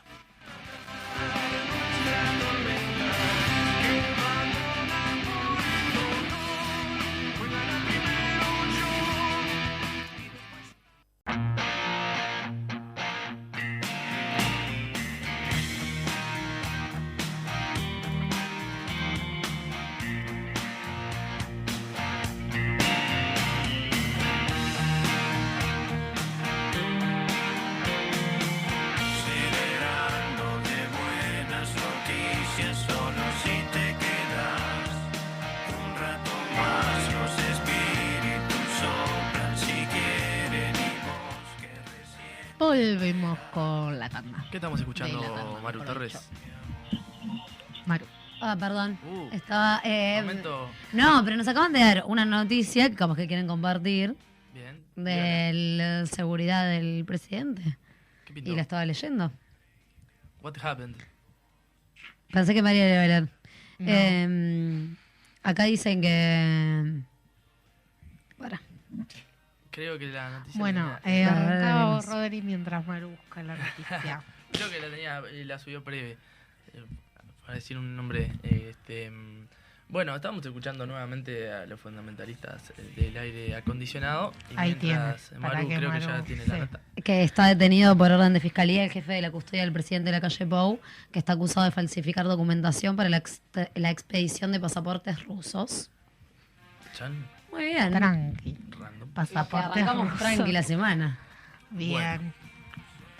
Volvemos con la tanda. ¿Qué estamos escuchando, De la tanda, Maru mejor Torres? dicho. Maru. Ah, perdón. Uh, Estaba. momento. No, pero nos acaban de dar una noticia que como que quieren compartir Bien. de la seguridad del presidente. ¿Qué pintó? Y la estaba leyendo. What happened? Pensé que María iba a leer. No. Acá dicen que. Para. Creo que la noticia Bueno, tenía- arrancaba veremos. Rodri mientras Maru busca la noticia. creo que la tenía y la subió breve. Para decir un nombre. Bueno, estamos escuchando nuevamente a los fundamentalistas del aire acondicionado. Y Ahí mientras tiene, para Maru que creo que Maru- ya tiene la sí. nota. Que está detenido por orden de fiscalía el jefe de la custodia del presidente de la calle Pou, que está acusado de falsificar documentación para la expedición de pasaportes rusos. Chan, Muy bien. Tranqui. random. Que Pasaporte arrancamos ruso. tranqui la semana. Bien. Bueno.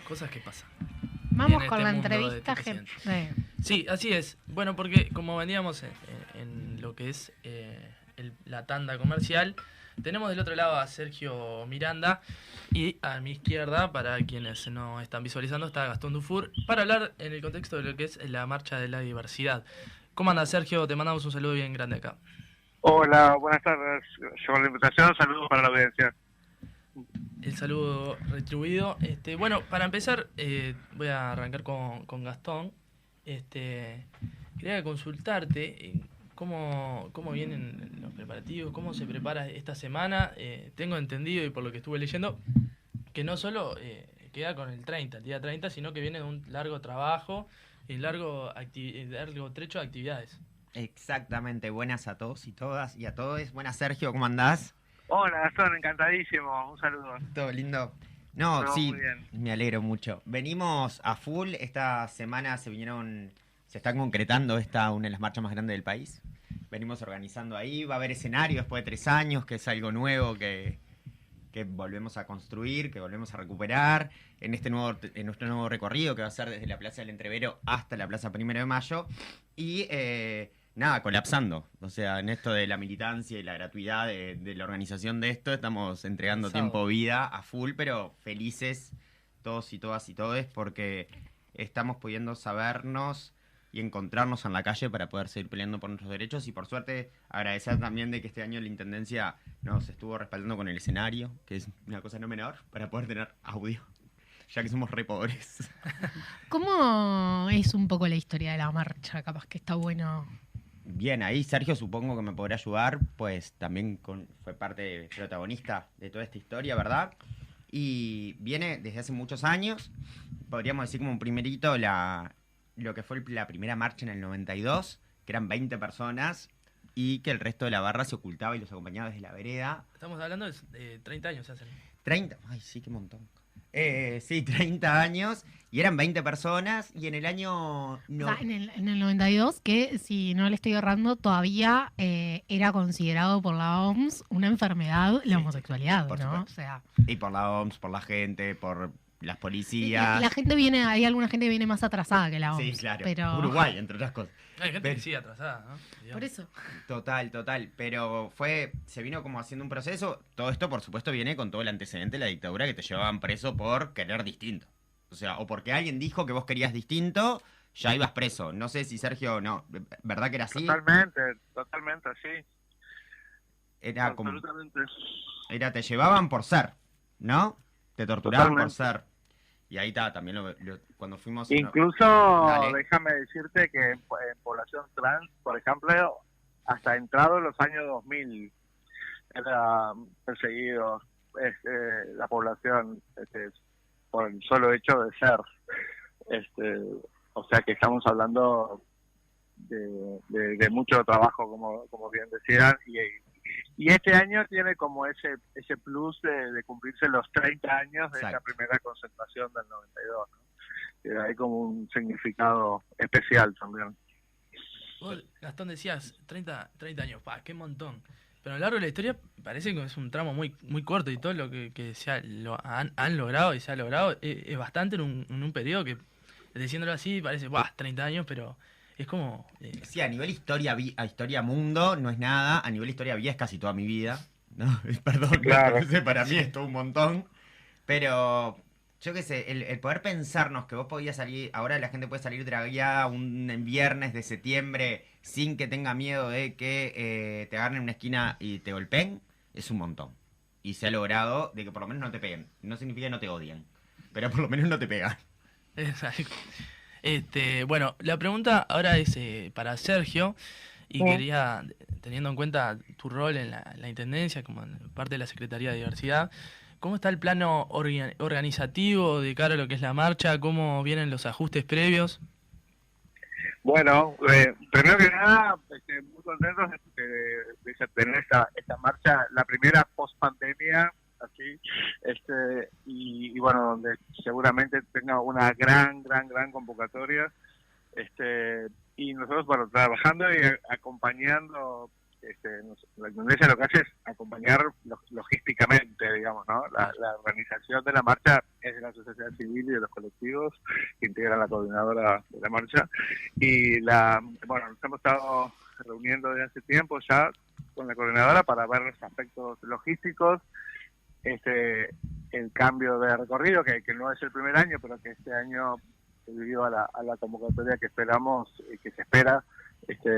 Cosas que pasan. Vamos en con este la mundo de entrevista, este gente. Sí, así es. Bueno, porque como veníamos en lo que es la tanda comercial, tenemos del otro lado a Sergio Miranda y a mi izquierda, para quienes no están visualizando, está Gastón Dufour, para hablar en el contexto de lo que es la marcha de la diversidad. ¿Cómo andas, Sergio? Te mandamos un saludo bien grande acá. Hola, buenas tardes. Yo con la invitación, saludos para la audiencia. El saludo retribuido. Bueno, para empezar, voy a arrancar con Gastón. Quería consultarte cómo vienen los preparativos, cómo se prepara esta semana. Tengo entendido, y por lo que estuve leyendo, que no solo queda con el día 30, sino que viene de un largo trabajo y largo trecho de actividades. Exactamente, buenas a todos y todas y a todos. Buenas, Sergio, ¿cómo andás? Hola, Gastón, encantadísimo. Un saludo. ¿Todo lindo? No, Todo sí, muy bien. me alegro mucho. Venimos a full, esta semana se están concretando una de las marchas más grandes del país. Venimos organizando ahí, va a haber escenario después de 3 años, que es algo nuevo que volvemos a construir, que volvemos a recuperar en nuestro nuevo recorrido que va a ser desde la Plaza del Entrevero hasta la Plaza 1 de Mayo. Y nada, colapsando. O sea, en esto de la militancia y la gratuidad de la organización de esto, estamos entregando Cansado. tiempo, vida a full, pero felices todos y todas y todes porque estamos pudiendo sabernos y encontrarnos en la calle para poder seguir peleando por nuestros derechos. Y por suerte, agradecer también de que este año la Intendencia nos estuvo respaldando con el escenario, que es una cosa no menor, para poder tener audio, ya que somos re pobres. ¿Cómo es un poco la historia de la marcha? Capaz que está bueno. Bien, ahí Sergio supongo que me podrá ayudar, pues también fue parte protagonista de toda esta historia, ¿verdad? Y viene desde hace muchos años, podríamos decir como un primerito lo que fue la primera marcha en el 92, que eran 20 personas y que el resto de la barra se ocultaba y los acompañaba desde la vereda. Estamos hablando de 30 años se hacen. 30, ay sí, qué montón. Sí, 30 años y eran 20 personas y en el año... O sea, en el 92, que si no le estoy errando, todavía era considerado por la OMS una enfermedad la homosexualidad, por ¿no? supuesto. O sea, Y por la OMS, por la gente, por las La, policías. la gente viene, hay alguna gente que viene más atrasada que la OMS. Sí, claro. Pero... Uruguay, entre otras cosas. Hay gente que sigue atrasada, ¿no? Digamos. Por eso. Total. Pero se vino como haciendo un proceso. Todo esto, por supuesto, viene con todo el antecedente de la dictadura que te llevaban preso por querer distinto. O sea, o porque alguien dijo que vos querías distinto, ya ibas preso. No sé si Sergio, no, ¿verdad que era así? Totalmente así. Era como, Absolutamente. te llevaban por ser, ¿no? Te torturaban por Totalmente. ser. Y ahí está, también cuando fuimos... Incluso, Dale. déjame decirte que en población trans, por ejemplo, hasta entrado en los años 2000, era perseguido la población por el solo hecho de ser. O sea que estamos hablando de mucho trabajo, como bien decían, y este año tiene como ese plus de cumplirse los 30 años de esa Exacto. primera concentración del 92, ¿no? Hay como un significado especial también. Vos, Gastón, decías 30 años, qué montón. Pero a lo largo de la historia parece que es un tramo muy corto y todo lo que han logrado y se ha logrado es bastante en un periodo que, diciéndolo así, parece, 30 años, pero es como... Sí, a nivel historia mundo no es nada, a nivel historia vida es casi toda mi vida, ¿no? Perdón, Claro. para mí es todo un montón, pero yo qué sé, el poder pensarnos que vos podías salir, ahora la gente puede salir dragueada un viernes de septiembre sin que tenga miedo de que te agarren en una esquina y te golpeen, es un montón. Y se ha logrado de que por lo menos no te peguen, no significa que no te odien, pero por lo menos no te pegan. Exacto. Bueno, la pregunta ahora es para Sergio y Sí. quería, teniendo en cuenta tu rol en la Intendencia como en parte de la Secretaría de Diversidad, ¿cómo está el plano organizativo de cara a lo que es la marcha? ¿Cómo vienen los ajustes previos? Bueno, primero que nada, muy contentos de tener esta marcha, la primera post pandemia, así, y bueno, donde seguramente tenga una gran convocatoria, y nosotros, bueno, trabajando y acompañando, la Intendencia lo que hace es acompañar logísticamente, digamos, ¿no? La organización de la marcha es de la sociedad civil y de los colectivos que integran la coordinadora de la marcha, y bueno, nos hemos estado reuniendo desde hace tiempo ya con la coordinadora para ver los aspectos logísticos, el cambio de recorrido, que no es el primer año, pero que este año, debido a la convocatoria que esperamos y que se espera,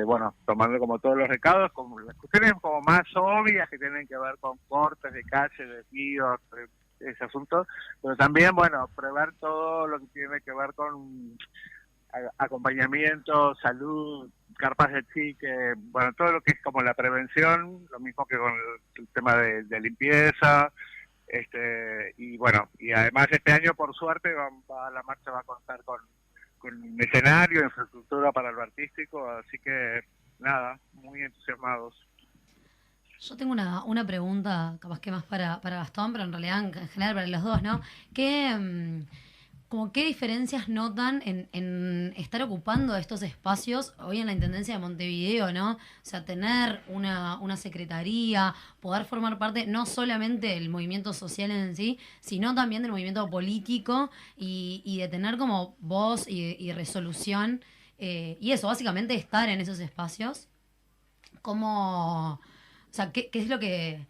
bueno, tomando como todos los recados, como las cuestiones como más obvias que tienen que ver con cortes de calle, desvíos, ese asunto, pero también, bueno, prever todo lo que tiene que ver con acompañamiento, salud, carpas de chique, bueno, todo lo que es como la prevención, lo mismo que con el tema de limpieza, y bueno, y además este año por suerte la marcha va a contar con escenario, infraestructura para lo artístico, así que nada, muy entusiasmados. Yo tengo una pregunta, capaz que más para Gastón, pero en realidad en general para los dos, ¿no? ¿Qué diferencias notan en estar ocupando estos espacios hoy en la Intendencia de Montevideo, ¿no? O sea, tener una secretaría, poder formar parte no solamente del movimiento social en sí, sino también del movimiento político y de tener como voz y resolución, y eso, básicamente estar en esos espacios. ¿Cómo, o sea, qué es lo que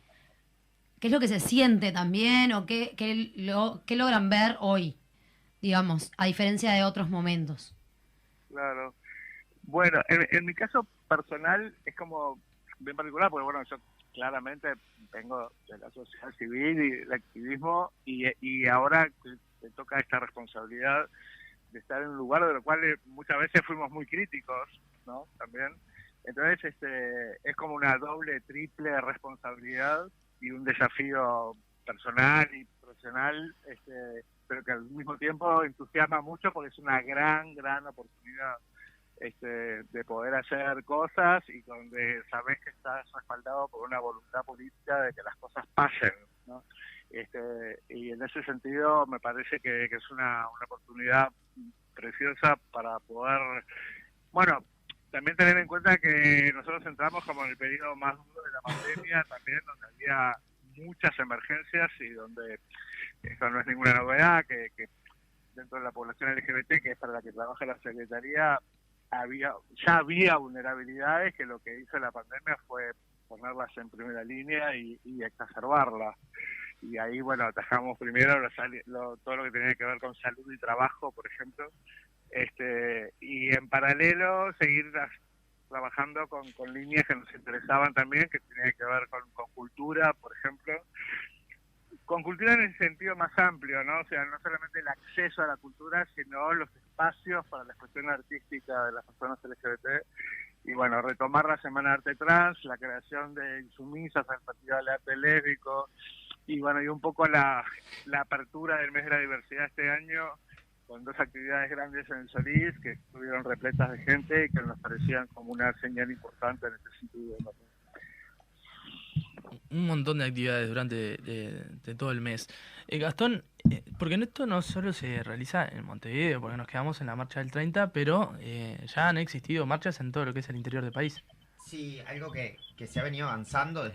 se siente también o qué logran ver hoy, digamos, a diferencia de otros momentos? Claro. Bueno, en mi caso personal es como bien particular, porque bueno, yo claramente vengo de la sociedad civil y del activismo y ahora te toca esta responsabilidad de estar en un lugar de lo cual muchas veces fuimos muy críticos, ¿no? También. Entonces, es como una doble, triple responsabilidad y un desafío personal y profesional, pero que al mismo tiempo entusiasma mucho porque es una gran oportunidad de poder hacer cosas y donde sabes que estás respaldado por una voluntad política de que las cosas pasen, ¿no? Y en ese sentido me parece que es una oportunidad preciosa para poder, bueno, también tener en cuenta que nosotros entramos como en el periodo más duro de la pandemia, también donde había muchas emergencias y donde eso no es ninguna novedad, que dentro de la población LGBT, que es para la que trabaja la Secretaría, ya había vulnerabilidades que lo que hizo la pandemia fue ponerlas en primera línea y exacerbarlas. Y ahí, bueno, atajamos primero todo lo que tenía que ver con salud y trabajo, por ejemplo, y en paralelo seguir trabajando con líneas que nos interesaban también, que tenían que ver con cultura, por ejemplo. Con cultura en el sentido más amplio, ¿no? O sea, no solamente el acceso a la cultura, sino los espacios para la expresión artística de las personas LGBT. Y bueno, retomar la Semana de Arte Trans, la creación de Insumisas, el Festival de Arte Lésbico, y bueno, y un poco la apertura del mes de la diversidad este año, con 2 actividades grandes en el Solís, que estuvieron repletas de gente y que nos parecían como una señal importante en este sentido. Un montón de actividades durante de todo el mes. Gastón, porque esto no solo se realiza en Montevideo, porque nos quedamos en la marcha del 30, pero ya han existido marchas en todo lo que es el interior del país. Sí, algo que se ha venido avanzando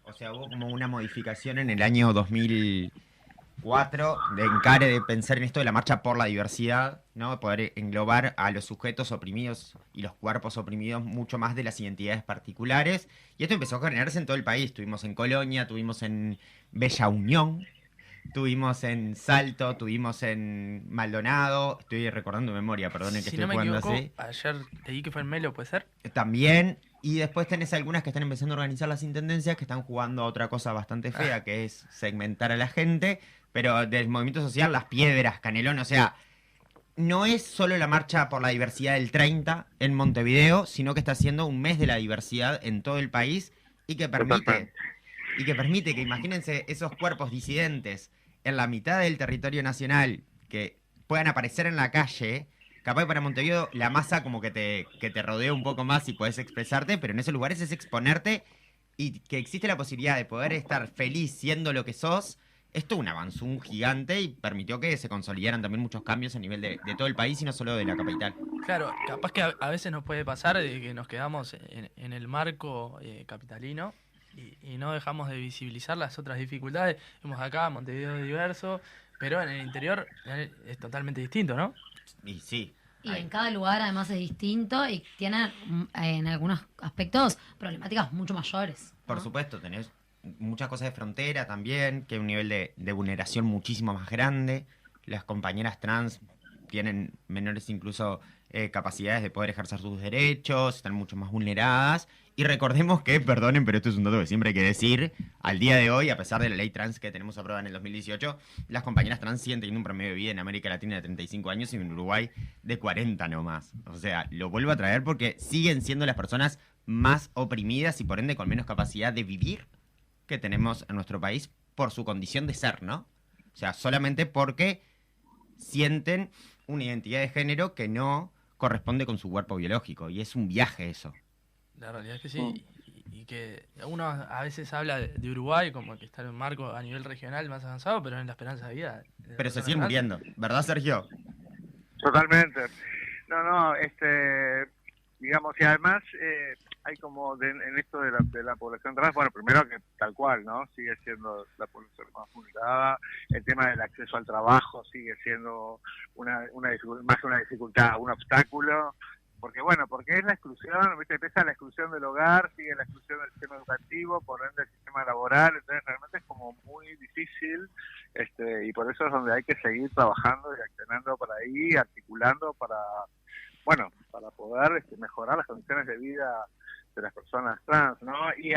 o sea, hubo como una modificación en el año 2004 de encare de pensar en esto de la marcha por la diversidad, ¿no? Poder englobar a los sujetos oprimidos y los cuerpos oprimidos mucho más de las identidades particulares. Y esto empezó a generarse en todo el país. Tuvimos en Colonia, tuvimos en Bella Unión, tuvimos en Salto, tuvimos en Maldonado. Estoy recordando memoria, perdón, que Si estoy no me jugando equivoco, así. ayer leí que fue en Melo, ¿puede ser? También. Y después tenés algunas que están empezando a organizar las intendencias, que están jugando a otra cosa bastante fea, que es segmentar a la gente. Pero del movimiento social, Las Piedras, Canelón, o sea, no es solo la marcha por la diversidad del 30 en Montevideo, sino que está haciendo un mes de la diversidad en todo el país y que permite que imagínense esos cuerpos disidentes en la mitad del territorio nacional que puedan aparecer en la calle. Capaz para Montevideo la masa como que te rodea un poco más y podés expresarte, pero en esos lugares es exponerte y que existe la posibilidad de poder estar feliz siendo lo que sos. Esto un avanzó gigante y permitió que se consolidaran también muchos cambios a nivel de todo el país y no solo de la capital. Claro, capaz que a veces nos puede pasar de que nos quedamos en el marco capitalino y no dejamos de visibilizar las otras dificultades. Vemos acá, Montevideo es diverso, pero en el interior es totalmente distinto, ¿no? Y sí. Y en cada lugar además es distinto y tiene en algunos aspectos problemáticas mucho mayores, ¿no? Por supuesto, tenés muchas cosas de frontera también, que hay un nivel de vulneración muchísimo más grande. Las compañeras trans tienen menores incluso capacidades de poder ejercer sus derechos, están mucho más vulneradas. Y recordemos que, perdonen, pero esto es un dato que siempre hay que decir, al día de hoy, a pesar de la ley trans que tenemos aprobada en el 2018, las compañeras trans siguen teniendo un promedio de vida en América Latina de 35 años y en Uruguay de 40 nomás. O sea, lo vuelvo a traer porque siguen siendo las personas más oprimidas y por ende con menos capacidad de vivir que tenemos en nuestro país por su condición de ser, ¿no? O sea, solamente porque sienten una identidad de género que no corresponde con su cuerpo biológico. Y es un viaje eso. La realidad es que sí, y que uno a veces habla de Uruguay como que está en un marco a nivel regional más avanzado, pero en la esperanza de vida. Pero se siguen muriendo, ¿verdad, Sergio? Totalmente. No, digamos, y además hay como en esto de la población trans, bueno, primero que tal cual, ¿no? Sigue siendo la población más vulnerada, el tema del acceso al trabajo sigue siendo más una dificultad, un obstáculo, porque es la exclusión, ¿viste? Empieza la exclusión del hogar, sigue la exclusión del sistema educativo, por ende el sistema laboral, entonces realmente es como muy difícil, y por eso es donde hay que seguir trabajando y accionando por ahí, articulando para poder mejorar las condiciones de vida de las personas trans, ¿no? Y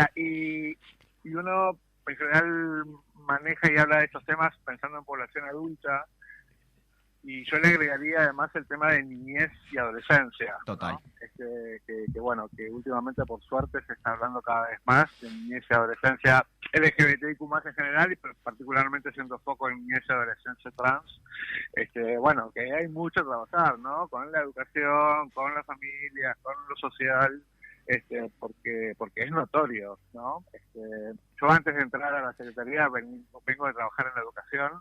uno en general maneja y habla de estos temas pensando en población adulta, y yo le agregaría además el tema de niñez y adolescencia, ¿no? Total. Que últimamente por suerte se está hablando cada vez más de niñez y adolescencia LGBTIQ más en general, y particularmente haciendo foco en niñez y adolescencia trans. Que hay mucho que trabajar, ¿no? Con la educación, con las familias, con lo social, porque es notorio, ¿no? Yo antes de entrar a la Secretaría vengo de trabajar en la educación,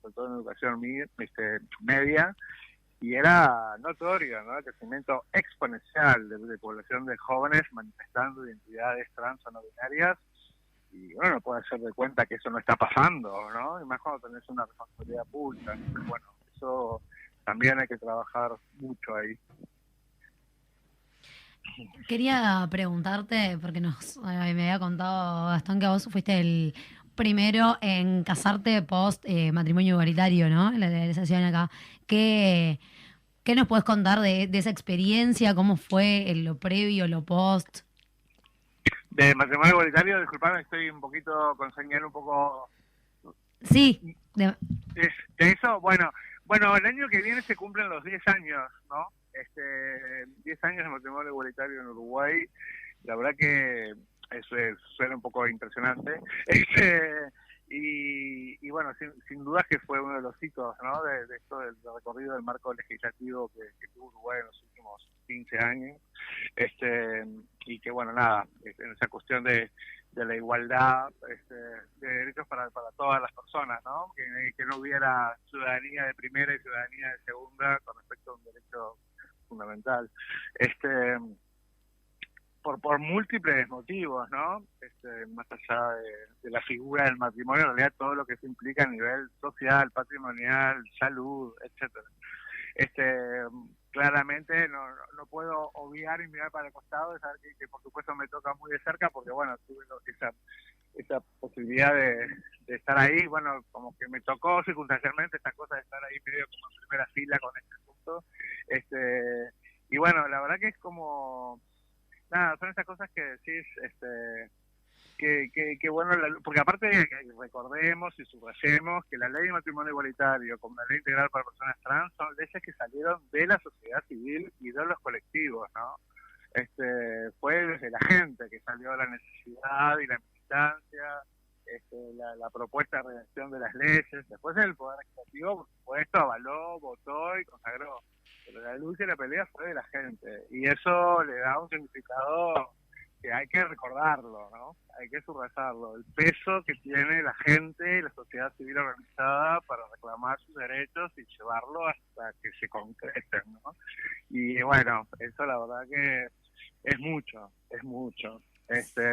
sobre todo en educación media, y era notorio, ¿no? El crecimiento exponencial de población de jóvenes manifestando identidades trans o no binarias, uno no puede hacer de cuenta que eso no está pasando, ¿no? Y más cuando tenés una responsabilidad pública. Entonces, bueno, eso también hay que trabajar mucho ahí. Quería preguntarte, porque me había contado Gastón que vos fuiste el primero en casarte post matrimonio igualitario, ¿no? En la legalización acá. ¿Qué nos puedes contar de esa experiencia? ¿Cómo fue lo previo, lo post? De matrimonio igualitario, disculpame, estoy un poquito con señal un poco... Sí. De eso, bueno, el año que viene se cumplen los 10 años, ¿no? 10 años de matrimonio igualitario en Uruguay. La verdad que eso suena un poco impresionante. Y bueno, sin duda que fue uno de los hitos, ¿no? De esto del recorrido del marco legislativo que tuvo Uruguay en los últimos 15 años. Y que bueno, nada, en esa cuestión de la igualdad de derechos para todas las personas, ¿no? Que no hubiera ciudadanía de primera y ciudadanía de segunda con respecto a un derecho fundamental. Por múltiples motivos, ¿no? Más allá de la figura del matrimonio, en realidad todo lo que se implica a nivel social, patrimonial, salud, etcétera. Claramente no puedo obviar y mirar para el costado, de saber que por supuesto me toca muy de cerca, porque bueno, tuve esa posibilidad de estar ahí, bueno, como que me tocó circunstancialmente esta cosa de estar ahí medio como en primera fila con este asunto. Y bueno, la verdad que es como, nada, son esas cosas que decís, que bueno, porque aparte recordemos y subrayemos que la ley de matrimonio igualitario como la ley integral para personas trans son leyes que salieron de la sociedad civil y de los colectivos, ¿no? Fue desde la gente que salió la necesidad y la militancia, la propuesta de redacción de las leyes. Después el Poder Legislativo, por supuesto, avaló, votó y consagró. Pero la lucha y la pelea fue de la gente. Y eso le da un significado que hay que recordarlo, ¿no? Hay que subrayarlo. El peso que tiene la gente y la sociedad civil organizada para reclamar sus derechos y llevarlo hasta que se concreten, ¿no? Y bueno, eso la verdad que es mucho.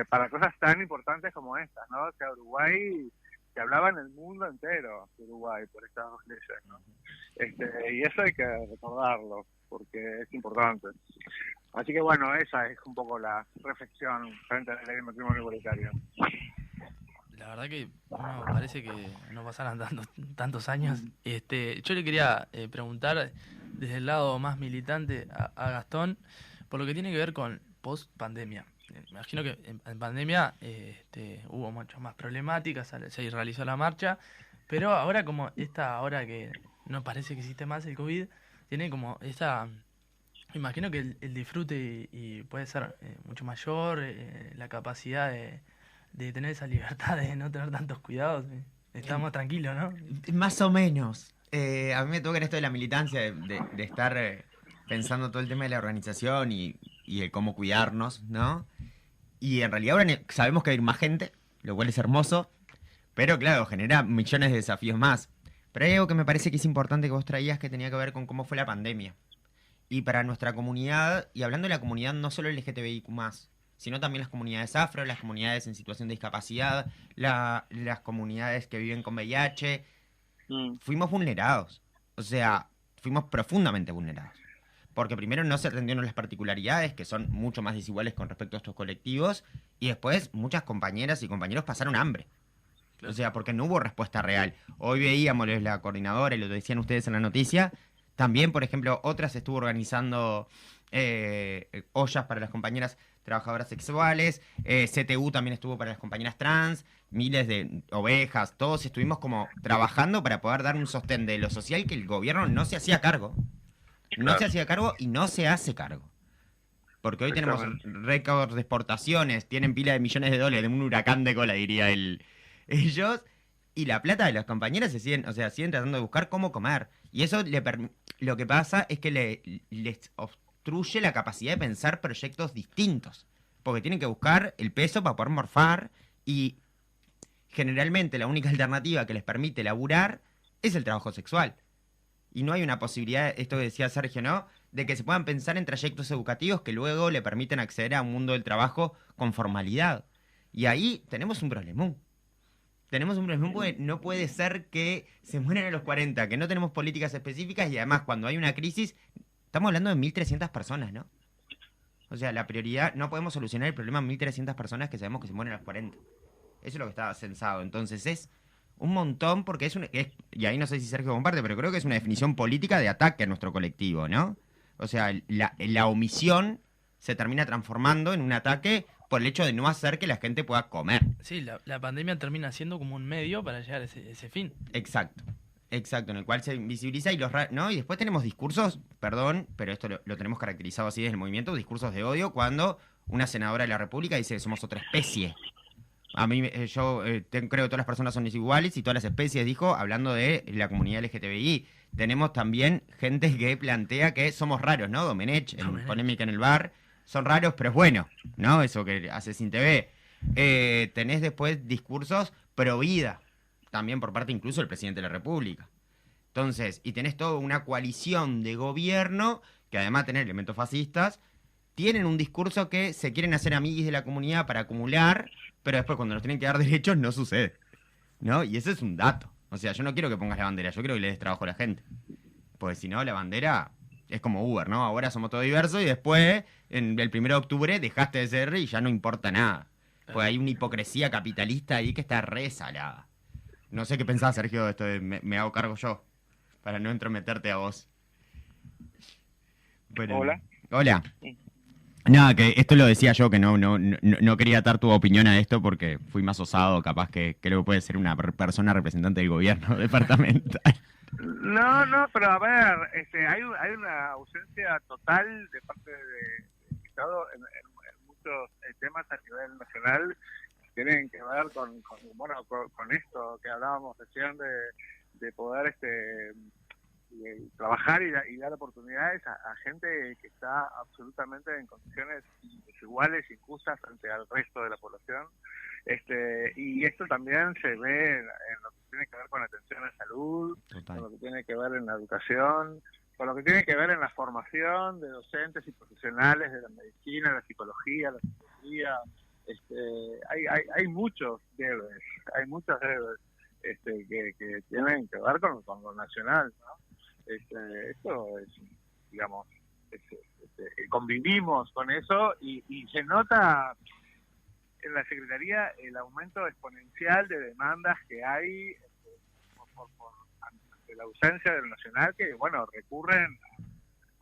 Para cosas tan importantes como estas, ¿no? O sea, Uruguay, se hablaba en el mundo entero de Uruguay por estas dos leyes, ¿no? Y eso hay que recordarlo, porque es importante. Así que bueno, esa es un poco la reflexión frente a la ley de matrimonio igualitario. La verdad que no parece que no pasaran tantos años. Yo le quería preguntar desde el lado más militante a Gastón, por lo que tiene que ver con post-pandemia. Me imagino que en pandemia hubo muchas más problemáticas, se realizó la marcha, pero ahora como ahora que no parece que existe más el COVID, tiene como esa... Me imagino que el disfrute y puede ser mucho mayor, la capacidad de tener esa libertad de no tener tantos cuidados. Estamos tranquilos, ¿no? Más o menos. A mí me toca en esto de la militancia, de estar pensando todo el tema de la organización y el cómo cuidarnos, ¿no? Y en realidad ahora sabemos que hay más gente, lo cual es hermoso, pero claro, genera millones de desafíos más. Pero hay algo que me parece que es importante que vos traías que tenía que ver con cómo fue la pandemia. Y para nuestra comunidad, y hablando de la comunidad no solo LGTBIQ+, sino también las comunidades afro, las comunidades en situación de discapacidad, las comunidades que viven con VIH, fuimos vulnerados. O sea, fuimos profundamente vulnerados. Porque primero no se atendieron las particularidades, que son mucho más desiguales con respecto a estos colectivos, y después muchas compañeras y compañeros pasaron hambre. Claro. O sea, porque no hubo respuesta real. Hoy veíamos la coordinadora, y lo decían ustedes en la noticia, también, por ejemplo, otras estuvo organizando ollas para las compañeras trabajadoras sexuales, CTU también estuvo para las compañeras trans, miles de ovejas, todos estuvimos como trabajando para poder dar un sostén de lo social que el gobierno no se hacía cargo. No se hacía cargo y no se hace cargo. Porque hoy tenemos récords de exportaciones, tienen pila de millones de dólares, de un huracán de cola, diría ellos, y la plata de las compañeras siguen tratando de buscar cómo comer. Y eso lo que pasa es que les obstruye la capacidad de pensar proyectos distintos. Porque tienen que buscar el peso para poder morfar y generalmente la única alternativa que les permite laburar es el trabajo sexual. Y no hay una posibilidad, esto que decía Sergio, ¿no?, de que se puedan pensar en trayectos educativos que luego le permiten acceder a un mundo del trabajo con formalidad. Y ahí tenemos un problemón. Tenemos un problemón porque no puede ser que se mueran a los 40, que no tenemos políticas específicas y además cuando hay una crisis, estamos hablando de 1.300 personas, ¿no? O sea, la prioridad, no podemos solucionar el problema en 1.300 personas que sabemos que se mueren a los 40. Eso es lo que está censado. Entonces es un montón porque y ahí no sé si Sergio comparte, pero creo que es una definición política de ataque a nuestro colectivo, ¿no? O sea, la omisión se termina transformando en un ataque por el hecho de no hacer que la gente pueda comer. Sí, la pandemia termina siendo como un medio para llegar a ese fin. Exacto, en el cual se invisibiliza ¿no? Y después tenemos discursos, perdón, pero esto lo tenemos caracterizado así desde el movimiento, discursos de odio cuando una senadora de la República dice que somos otra especie. A mí, yo creo que todas las personas son iguales y todas las especies, dijo, hablando de la comunidad LGTBI. Tenemos también gente que plantea que somos raros, ¿no? Domenech, en Polémica en el Bar, son raros, pero es bueno, ¿no? Eso que hace Sin TV. Tenés después discursos pro vida, también por parte incluso del presidente de la República. Entonces, y tenés toda una coalición de gobierno, que además de tener elementos fascistas, tienen un discurso que se quieren hacer amiguis de la comunidad para acumular, pero después cuando nos tienen que dar derechos no sucede, ¿no? Y ese es un dato. O sea, yo no quiero que pongas la bandera, yo quiero que le des trabajo a la gente. Porque si no, la bandera es como Uber, ¿no? Ahora somos todo diversos y después, en el 1 de octubre, dejaste de ser y ya no importa nada. Pues hay una hipocresía capitalista ahí que está re salada. No sé qué pensás, Sergio, de esto de me hago cargo yo, para no entrometerte a vos. Bueno, Hola. Hola. Nada, que esto lo decía yo, que no quería dar tu opinión a esto porque fui más osado, capaz que creo que puede ser una persona representante del gobierno departamental. No, pero a ver, hay una ausencia total de parte del Estado en muchos temas a nivel nacional que tienen que ver con esto que hablábamos recién de poder trabajar y dar oportunidades a gente que está absolutamente en condiciones desiguales, injustas frente al resto de la población. Y esto también se ve en lo que tiene que ver con atención a salud, Total. con lo que tiene que ver en la educación, con lo que tiene que ver en la formación de docentes y profesionales de la medicina, la psicología, la psicología. Hay muchos debes, que tienen que ver con lo nacional, ¿no? Esto es, digamos, convivimos con eso y se nota en la Secretaría el aumento exponencial de demandas que hay ante la ausencia del nacional, que recurren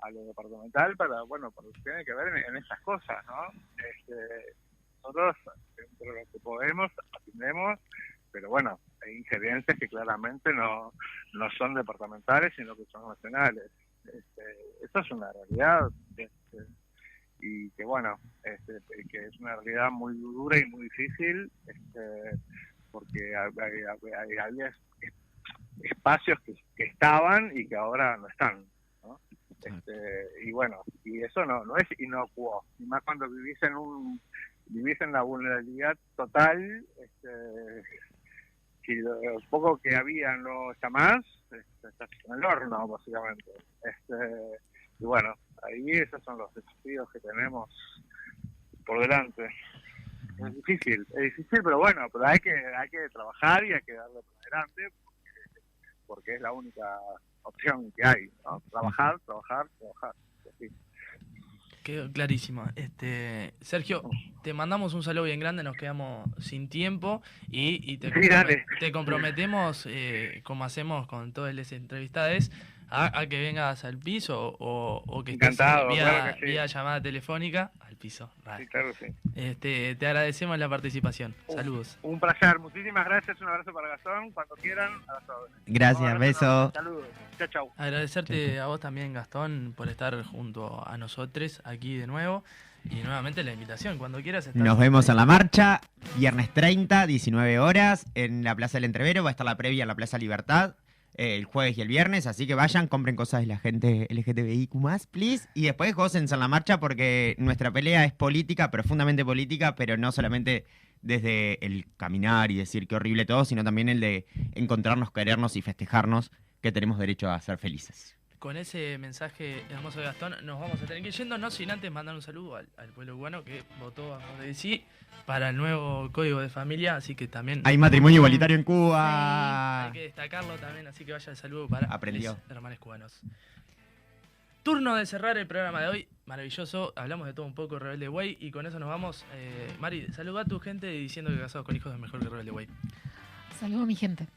a lo departamental para lo que tiene que ver en estas cosas, ¿no? Nosotros dentro de lo que podemos atendemos, pero hay injerencias que claramente no son departamentales, sino que son nacionales. Eso es una realidad, y que que es una realidad muy dura y muy difícil, porque había espacios que estaban y que ahora no están, ¿no? Y eso no es inocuo, y más cuando vivís en la vulnerabilidad total. Si lo poco que había no está más, estás en el horno, básicamente. Ahí esos son los desafíos que tenemos por delante. Es difícil, pero hay que trabajar y hay que darle por delante, porque es la única opción que hay, ¿no? Trabajar. Así. Quedó clarísimo. Sergio, te mandamos un saludo bien grande, nos quedamos sin tiempo y te comprometemos, como hacemos con todas las entrevistades, a que vengas al piso o que estés vía llamada telefónica al piso. Sí, claro que sí. Te agradecemos la participación. Saludos. Un placer, muchísimas gracias, un abrazo para Gastón, cuando quieran, a las órdenes. Gracias, beso. Saludos, chau. Agradecerte a vos también, Gastón, por estar junto a nosotros aquí de nuevo. Y nuevamente la invitación, cuando quieras. Nos vemos en la marcha, viernes 30, 19 horas, en la Plaza del Entrevero. Va a estar la previa en la Plaza Libertad, el jueves y el viernes. Así que vayan, compren cosas de la gente LGTBIQ+, please. Y después gócense en la marcha, porque nuestra pelea es política, profundamente política, pero no solamente desde el caminar y decir qué horrible todo, sino también el de encontrarnos, querernos y festejarnos que tenemos derecho a ser felices. con ese mensaje hermoso de Gastón, nos vamos a tener que ir yendo, no sin antes mandar un saludo al pueblo cubano que votó a favor de sí para el nuevo código de familia, así que también Hay matrimonio igualitario en hay Cuba. que destacarlo también, así que vaya el saludo para Aprendió. mis hermanos cubanos. Turno de cerrar el programa de hoy, maravilloso, hablamos de todo un poco, Rebelde Way, y con eso nos vamos. Mari, saluda a tu gente diciendo que Casados con Hijos es mejor que Rebelde Way. Saludo a mi gente.